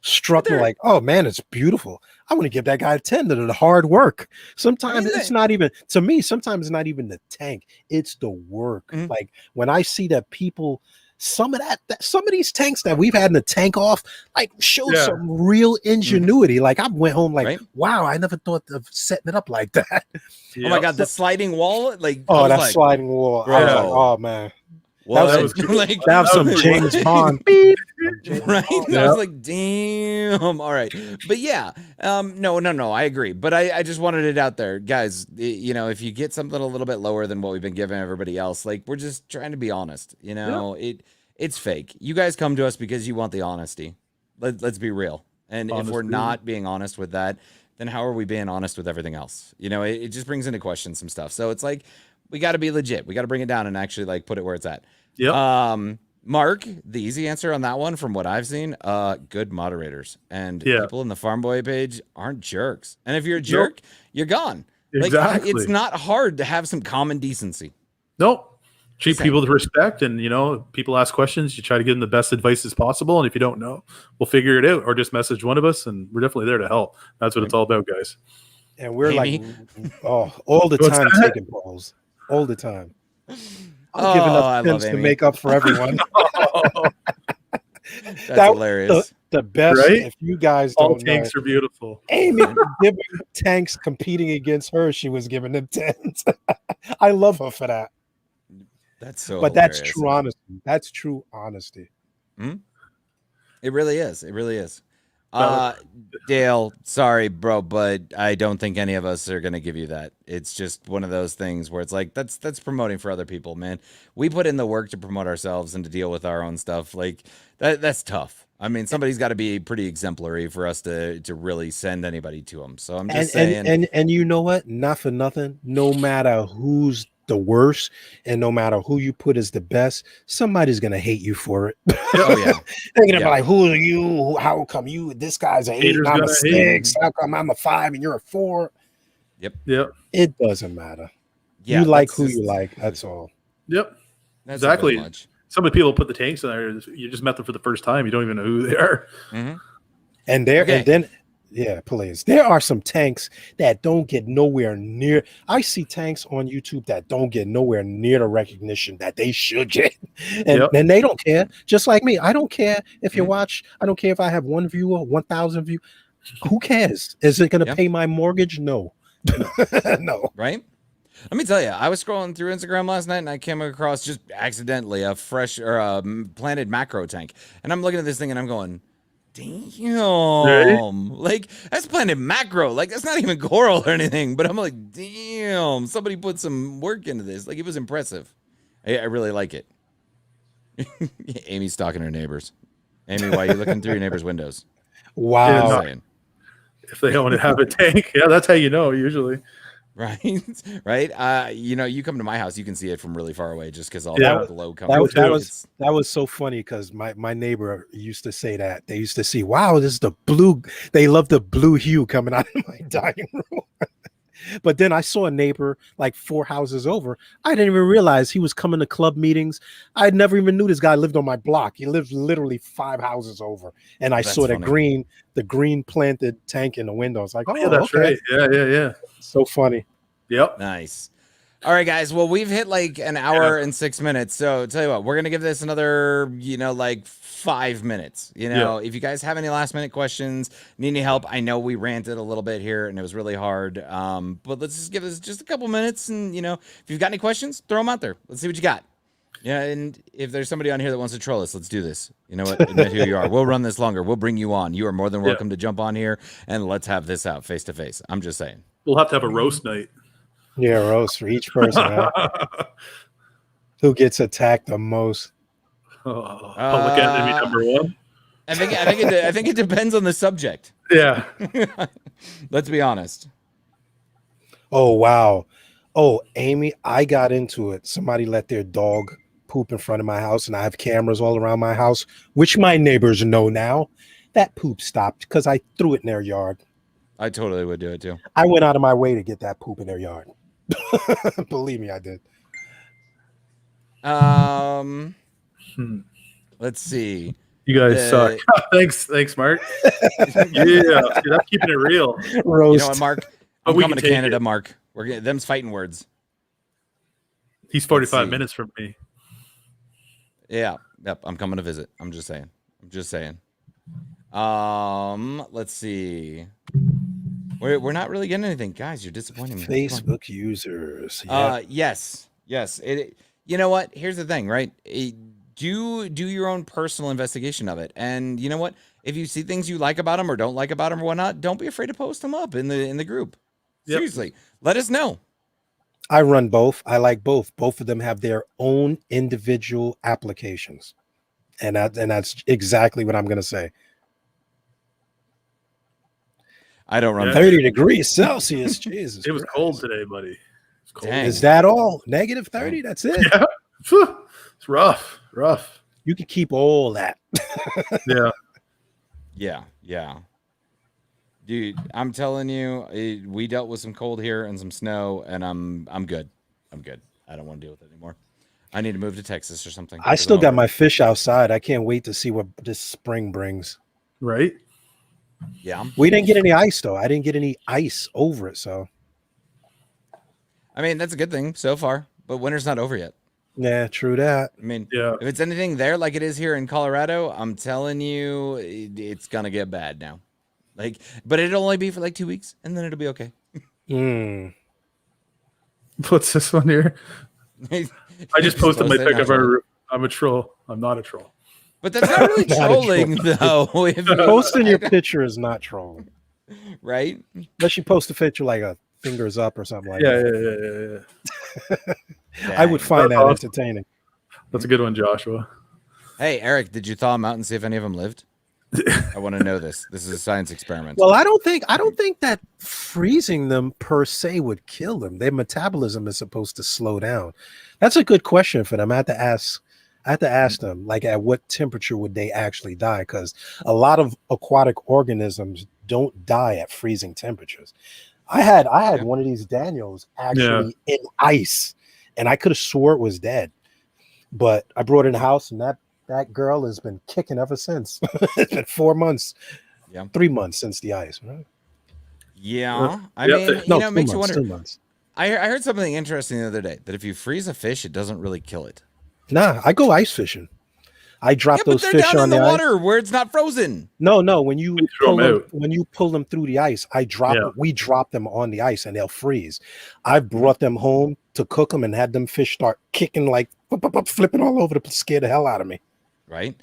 struck me like, oh man, it's beautiful. I want to give that guy a 10 to the hard work. Sometimes it's not even, to me, sometimes it's not even the tank. It's the work. Like when I see that people, some of these tanks that we've had in the tank off, like showed some real ingenuity. Like I went home like, wow, I never thought of setting it up like that. Oh my God, the sliding wall, like that sliding wall. I was like, oh man. That was like some James Bond. Beep. Right? I was like, damn. All right. But yeah, no, I agree. But I just wanted it out there. Guys, you know, if you get something a little bit lower than what we've been giving everybody else, like we're just trying to be honest. You know, it's fake. You guys come to us because you want the honesty. Let's be real. And if we're not being honest with that, then how are we being honest with everything else? You know, it just brings into question some stuff. So it's like, we got to be legit. We got to bring it down and actually like put it where it's at. Yep. Mark, the easy answer on that one from what I've seen, good moderators. And people in the Farm Boy page aren't jerks. And if you're a jerk, you're gone. Exactly. Like, it's not hard to have some common decency. Nope. Treat people with respect, and you know, people ask questions, you try to give them the best advice as possible, and if you don't know, we'll figure it out, or just message one of us, and we're definitely there to help. That's what it's all about, guys. And we're like, all the time taking polls. All the time. I'm giving up tips to make up for everyone. That's hilarious. The best, right? If you guys all don't tanks know, are beautiful. Amy giving tanks competing against her, she was giving them 10s. I love her for that. That's so but hilarious. That's true honesty. That's true honesty. It really is. It really is. Dale, sorry, bro, but I don't think any of us are gonna give you that. It's just one of those things where it's like that's promoting for other people, man. We put in the work to promote ourselves and to deal with our own stuff. Like that's tough. I mean, somebody's got to be pretty exemplary for us to really send anybody to them. So I'm just saying. And you know what? Not for nothing. No matter who's the worst, and no matter who you put as the best, somebody's gonna hate you for it. Oh yeah, they're gonna be like, "Who are you? How come you? This guy's an 8, and I'm a 6. How come I'm a 5 and you're a 4?" Yep. It doesn't matter. Yeah, you like who you like. That's all. Yep. That's exactly. Some of the people put the tanks in there. You just met them for the first time. You don't even know who they are. And then. Yeah, please. There are some tanks that don't get nowhere near. I see tanks on YouTube that don't get nowhere near the recognition that they should get. And they don't care. Just like me. I don't care if you watch. I don't care if I have 1 viewer, 1,000 views. Who cares? Is it going to pay my mortgage? No. No. Right? Let me tell you, I was scrolling through Instagram last night and I came across just accidentally a fresh or a planted macro tank. And I'm looking at this thing and I'm going, damn. Like, that's planted macro. Like, that's not even coral or anything. But I'm like, damn, somebody put some work into this. Like, it was impressive. I really like it. Amy's stalking her neighbors. Amy, why are you looking through your neighbor's windows? Wow. If they want to have a tank, yeah, that's how you know usually. Right, right. You come to my house, you can see it from really far away, just because all Yeah. that glow comes. That was so funny because my neighbor used to say that. They used to see, wow, this is the blue. They love the blue hue coming out of my dining room. But then I saw a neighbor like 4 houses over. I didn't even realize he was coming to club meetings. I never even knew this guy lived on my block. He lived literally 5 houses over. And I saw the green planted tank in the window. I was like, oh, yeah, that's okay. right. Yeah. So funny. Yep. Nice. All right, guys. Well, we've hit like an hour and 6 minutes. So tell you what, we're gonna give this another, like 5 minutes. If you guys have any last minute questions, need any help, I know we ranted a little bit here and it was really hard. But let's just give this just a couple minutes, and if you've got any questions, throw them out there. Let's see what you got. Yeah, and if there's somebody on here that wants to troll us, let's do this. You know what? Admit who you are. We'll run this longer. We'll bring you on. You are more than welcome to jump on here and let's have this out face to face. I'm just saying. We'll have to have a roast night. Yeah, roast for each person. Right? Who gets attacked the most? Public enemy number 1. I think it depends on the subject. Yeah. Let's be honest. Oh wow. Oh, Amy, I got into it. Somebody let their dog poop in front of my house, and I have cameras all around my house, which my neighbors know now. That poop stopped because I threw it in their yard. I totally would do it too. I went out of my way to get that poop in their yard. Believe me, I did. Let's see. You guys suck. Thanks, Mark. Yeah, I'm keeping it real. Roast. You know what, Mark? I'm we coming can to take Canada, it. Mark. We're getting them's fighting words. He's 45 minutes from me. Yeah. Yep. I'm coming to visit. I'm just saying. Let's see. We're not really getting anything, guys. You're disappointing me. Facebook users. Yes. You know what? Here's the thing, right? Do your own personal investigation of it, and you know what? If you see things you like about them or don't like about them or whatnot, don't be afraid to post them up in the group. Yep. Seriously, let us know. I run both. I like both. Both of them have their own individual applications, and that's exactly what I'm going to say. I don't run 30 degrees Celsius. Jesus, It was Christ. cold today, buddy. It's cold. Dang. Is that all? Negative 30? That's it. Yeah. It's rough. You can keep all that. Yeah. Yeah. Dude, I'm telling you, we dealt with some cold here and some snow, and I'm good. I don't want to deal with it anymore. I need to move to Texas or something. I still got my fish outside. I can't wait to see what this spring brings. Right. Yeah. We didn't get any ice though. I didn't get any ice over it. So I mean, that's a good thing so far, but winter's not over yet. yeah, true that. I mean, Yeah. if it's anything there like it is here in Colorado, I'm telling you, it's gonna get bad now. Like, but it'll only be for like 2 weeks, and then it'll be okay. What's this one here? I just posted my pic of our. I'm a troll. I'm not a troll. But that's not really trolling, though. Posting your picture is not trolling, right? unless you post a picture like a fingers up or something like that. Yeah. I would find that That's awesome. entertaining. That's a good one, Joshua. Hey, Eric, did you thaw them out and see if any of them lived? I want to know this. This is a science experiment. Well, I don't think that freezing them per se would kill them. Their metabolism is supposed to slow down. That's a good question for them. I have to ask them, like, at what temperature would they actually die? Because a lot of aquatic organisms don't die at freezing temperatures. I had one of these Daniels actually in ice, and I could have swore it was dead. But I brought it in the house, and that girl has been kicking ever since. It's been 4 months, 3 months since the ice, right? Yeah, I mean, it makes you wonder. 2 months. I heard something interesting the other day, that if you freeze a fish, it doesn't really kill it. Nah, I go ice fishing. I drop Yeah, but those they're fish down on in the the ice. water where it's not frozen. No, when you throw pull 'em them, out. when you pull them through the ice, Yeah. we drop them on the ice and they'll freeze. I've brought them home to cook them and had them fish start kicking like flipping all over the scare the hell out of me. Right.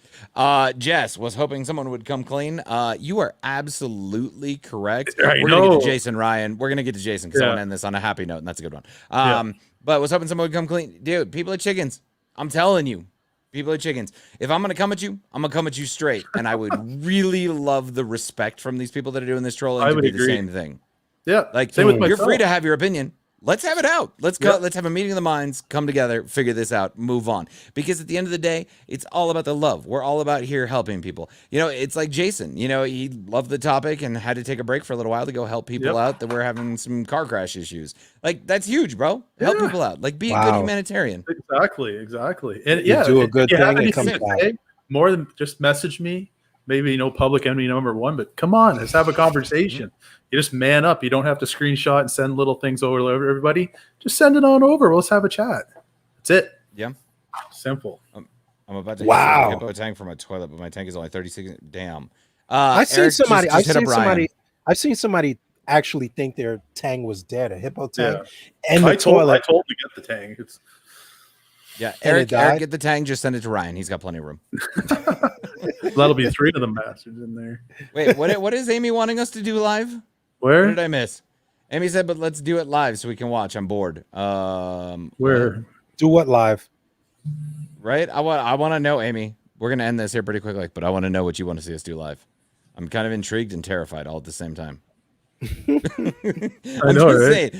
Jess was hoping someone would come clean. You are absolutely correct. I We're gonna get know. to Jason Ryan. We're gonna get to Jason because I Yeah. want to end this on a happy note, and that's a good one. Yeah. But was hoping someone would come clean. Dude, people are chickens. I'm telling you. People are chickens. If I'm gonna come at you, I'm gonna come at you straight. And I would really love the respect from these people that are doing this trolling I to would be agree. the same thing. Yeah. Like Same with you're myself. free to have your opinion. Let's have it out. Let's go. Yeah. Let's have a meeting of the minds, come together, figure this out, move on. Because at the end of the day, it's all about the love. We're all about here helping people. You know, it's like Jason, you know, he loved the topic and had to take a break for a little while to go help people Yep. out that were having some car crash issues. Like that's huge, bro. Help Yeah. people out. Like be a Wow. good humanitarian. Exactly. And You yeah, do a good if you have thing, it anything comes to back. say, more than just message me. Maybe public enemy number one, but come on, let's have a conversation. You just man up. You don't have to screenshot and send little things over to everybody. Just send it on over. Let's have a chat. That's it. Yeah. Simple. I'm about to Wow. hit a hippo tank from a toilet, but my tank is only 36. Damn. I've seen Eric, somebody. just hit up Ryan. I've seen somebody actually think their tang was dead, a hippo tang, Yeah. and the I told toilet. to get the tang. It's Yeah, And it Eric, died? get the tang. Just send it to Ryan. He's got plenty of room. that'll be 3 of them bastards in there. Wait, what is Amy wanting us to do live? What Where? did I miss? Amy said, but let's do it live so we can watch. I'm bored. Where? Do what live? Right? I want to know, Amy. We're gonna end this here pretty quickly, but I want to know what you want to see us do live. I'm kind of intrigued and terrified all at the same time. I know, right? saying.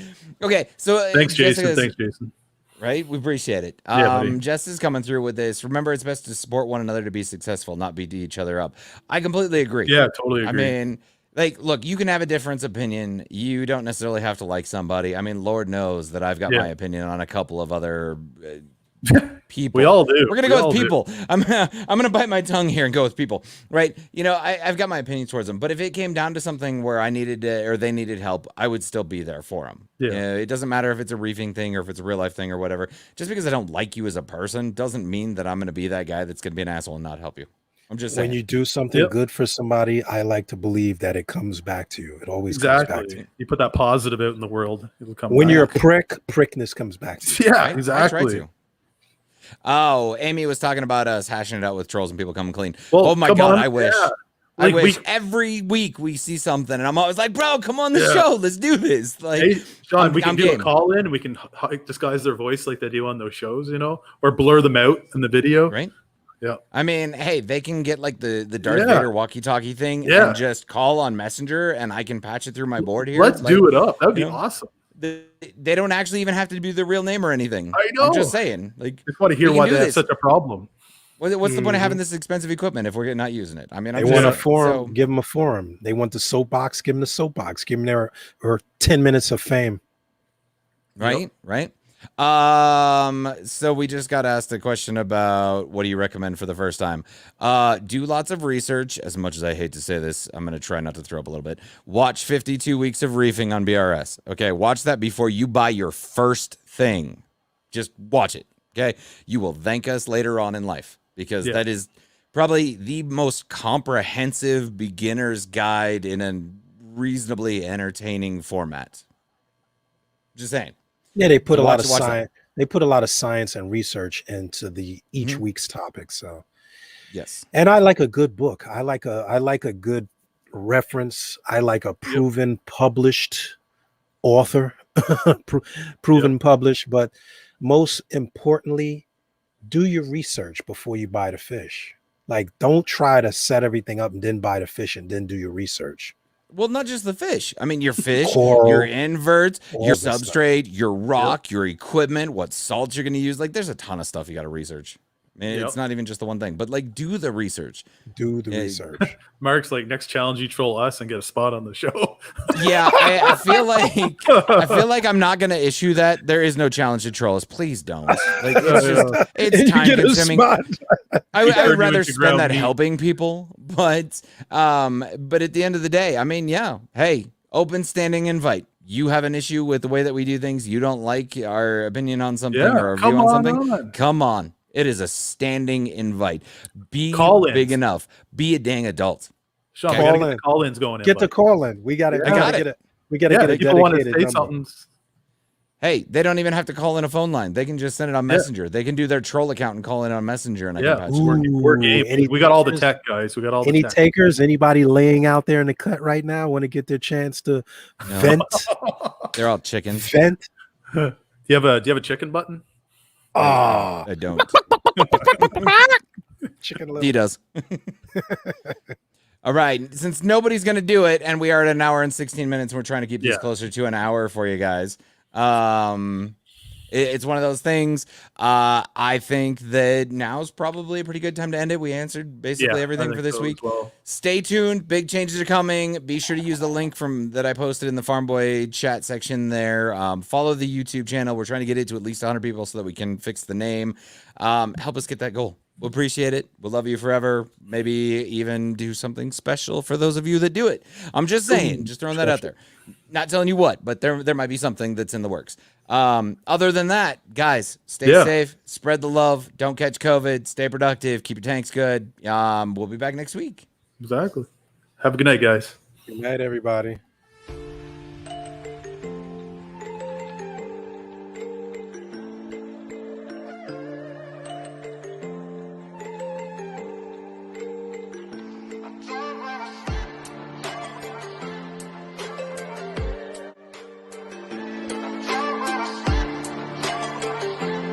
Okay, so Thanks, Jason. Jessica's- Thanks, Jason. Right? We appreciate it. Yeah, buddy. Jess is coming through with this. Remember, it's best to support one another to be successful, not beat each other up. I completely agree. Yeah, totally agree. I mean, like, look, you can have a different opinion. You don't necessarily have to like somebody. I mean, Lord knows that I've got Yeah. my opinion on a couple of other people. we all do. We're gonna We go all with do. people. I'm gonna bite my tongue here and go with people, right? You know, I've got my opinion towards them, but if it came down to something where I needed to, or they needed help, I would still be there for them. Yeah. It doesn't matter if it's a reefing thing or if it's a real life thing or whatever. Just because I don't like you as a person doesn't mean that I'm gonna be that guy that's gonna be an asshole and not help you. I'm just saying. When you do something Yep. good for somebody, I like to believe that it comes back to you. It always comes back to Exactly. you. You put that positive out in the world, it'll come. When back. you're a prick, prickness comes back to you. yeah, I try exactly. to. Oh, Amy was talking about us hashing it out with trolls and people coming clean. Well, Oh my come god, on. I wish. Yeah. I Like, wish we- every week we see something, and I'm always like, "Bro, come on the Yeah. show, let's do this." Like, Hey, John, we can I'm do game. a call in. We can disguise their voice like they do on those shows, or blur them out in the video. right? Yeah. I mean, hey, they can get like the Darth Yeah. Vader walkie-talkie thing Yeah. and just call on Messenger, and I can patch it through my board here. Let's Like, do it up. That would be you know, awesome. They don't actually even have to be the real name or anything. I know. I'm just saying. Like, I just want to hear we can why do they have this. such a problem. what's the point of having this expensive equipment if we're not using it? I mean, They I'm want a just, forum, so- give them a forum. They want the soapbox, give them the soapbox. Give them their or 10 minutes of fame. right? So we just got asked a question about what do you recommend for the first time? Do lots of research. As much as I hate to say this, I'm gonna try not to throw up a little bit. Watch 52 weeks of reefing on BRS. Okay, watch that before you buy your first thing. Just watch it. Okay, you will thank us later on in life because that is probably the most comprehensive beginner's guide in a reasonably entertaining format. Just saying. Yeah, they put So a lot watch- of watch that. science. They put a lot of science and research into the each Mhm. week's topic. So, Yes. and I like a good book. I like a good reference. I like a proven published author, proven published. But most importantly, do your research before you buy the fish. Like, don't try to set everything up and then buy the fish and then do your research. Well, not just the fish. I mean, your fish, Coral, your inverts, all your this stuff. substrate, your rock, your equipment, what salts you're going to use. Like, there's a ton of stuff you got to research. I mean, it's not even just the one thing, but like, do the research. Do the Yeah. research. Mark's like, next challenge, you troll us and get a spot on the show. Yeah, I feel like I'm not going to issue that. There is no challenge to troll us. Please don't. Like, it's just, it's You time get a consuming. spot. I would Arguing rather to spend ground that meat. helping people, but at the end of the day, I mean, yeah, hey, open standing invite. You have an issue with the way that we do things. You don't like our opinion on something or our view on something. Come on. It is a standing invite. Be Call-ins. big enough. Be a dang adult. Sean, Okay. we gotta get the call-ins going. Get the call in. We got to. I got it. We got to get a people want to dedicated say number. something. Hey, they don't even have to call in a phone line. They can just send it on Messenger. They can do their troll account and call in on Messenger, and I can patch it. We're game. Any We got all the takers? tech, guys. We got all the Any tech. takers? Anybody laying out there in the cut right now want to get their chance to vent? They're all chickens. Vent. Do you have a chicken button? Ah, I don't. chicken little. He does. All right. Since nobody's going to do it, and we are at an hour and 16 minutes, we're trying to keep this closer to an hour for you guys. It's one of those things. I think that now's probably a pretty good time to end it. We answered basically everything for this week. Well. Stay tuned. Big changes are coming. Be sure to use the link that I posted in the Farm Boy chat section there. Follow the YouTube channel. We're trying to get it to at least 100 people so that we can fix the name. Help us get that goal. We'll appreciate it. We'll love you forever. Maybe even do something special for those of you that do it. I'm just saying, just throwing that out there. Not telling you what, but there might be something that's in the works. Other than that, guys, stay safe, spread the love, don't catch COVID, stay productive, keep your tanks good. We'll be back next week. Exactly. Have a good night, guys. Good night, everybody.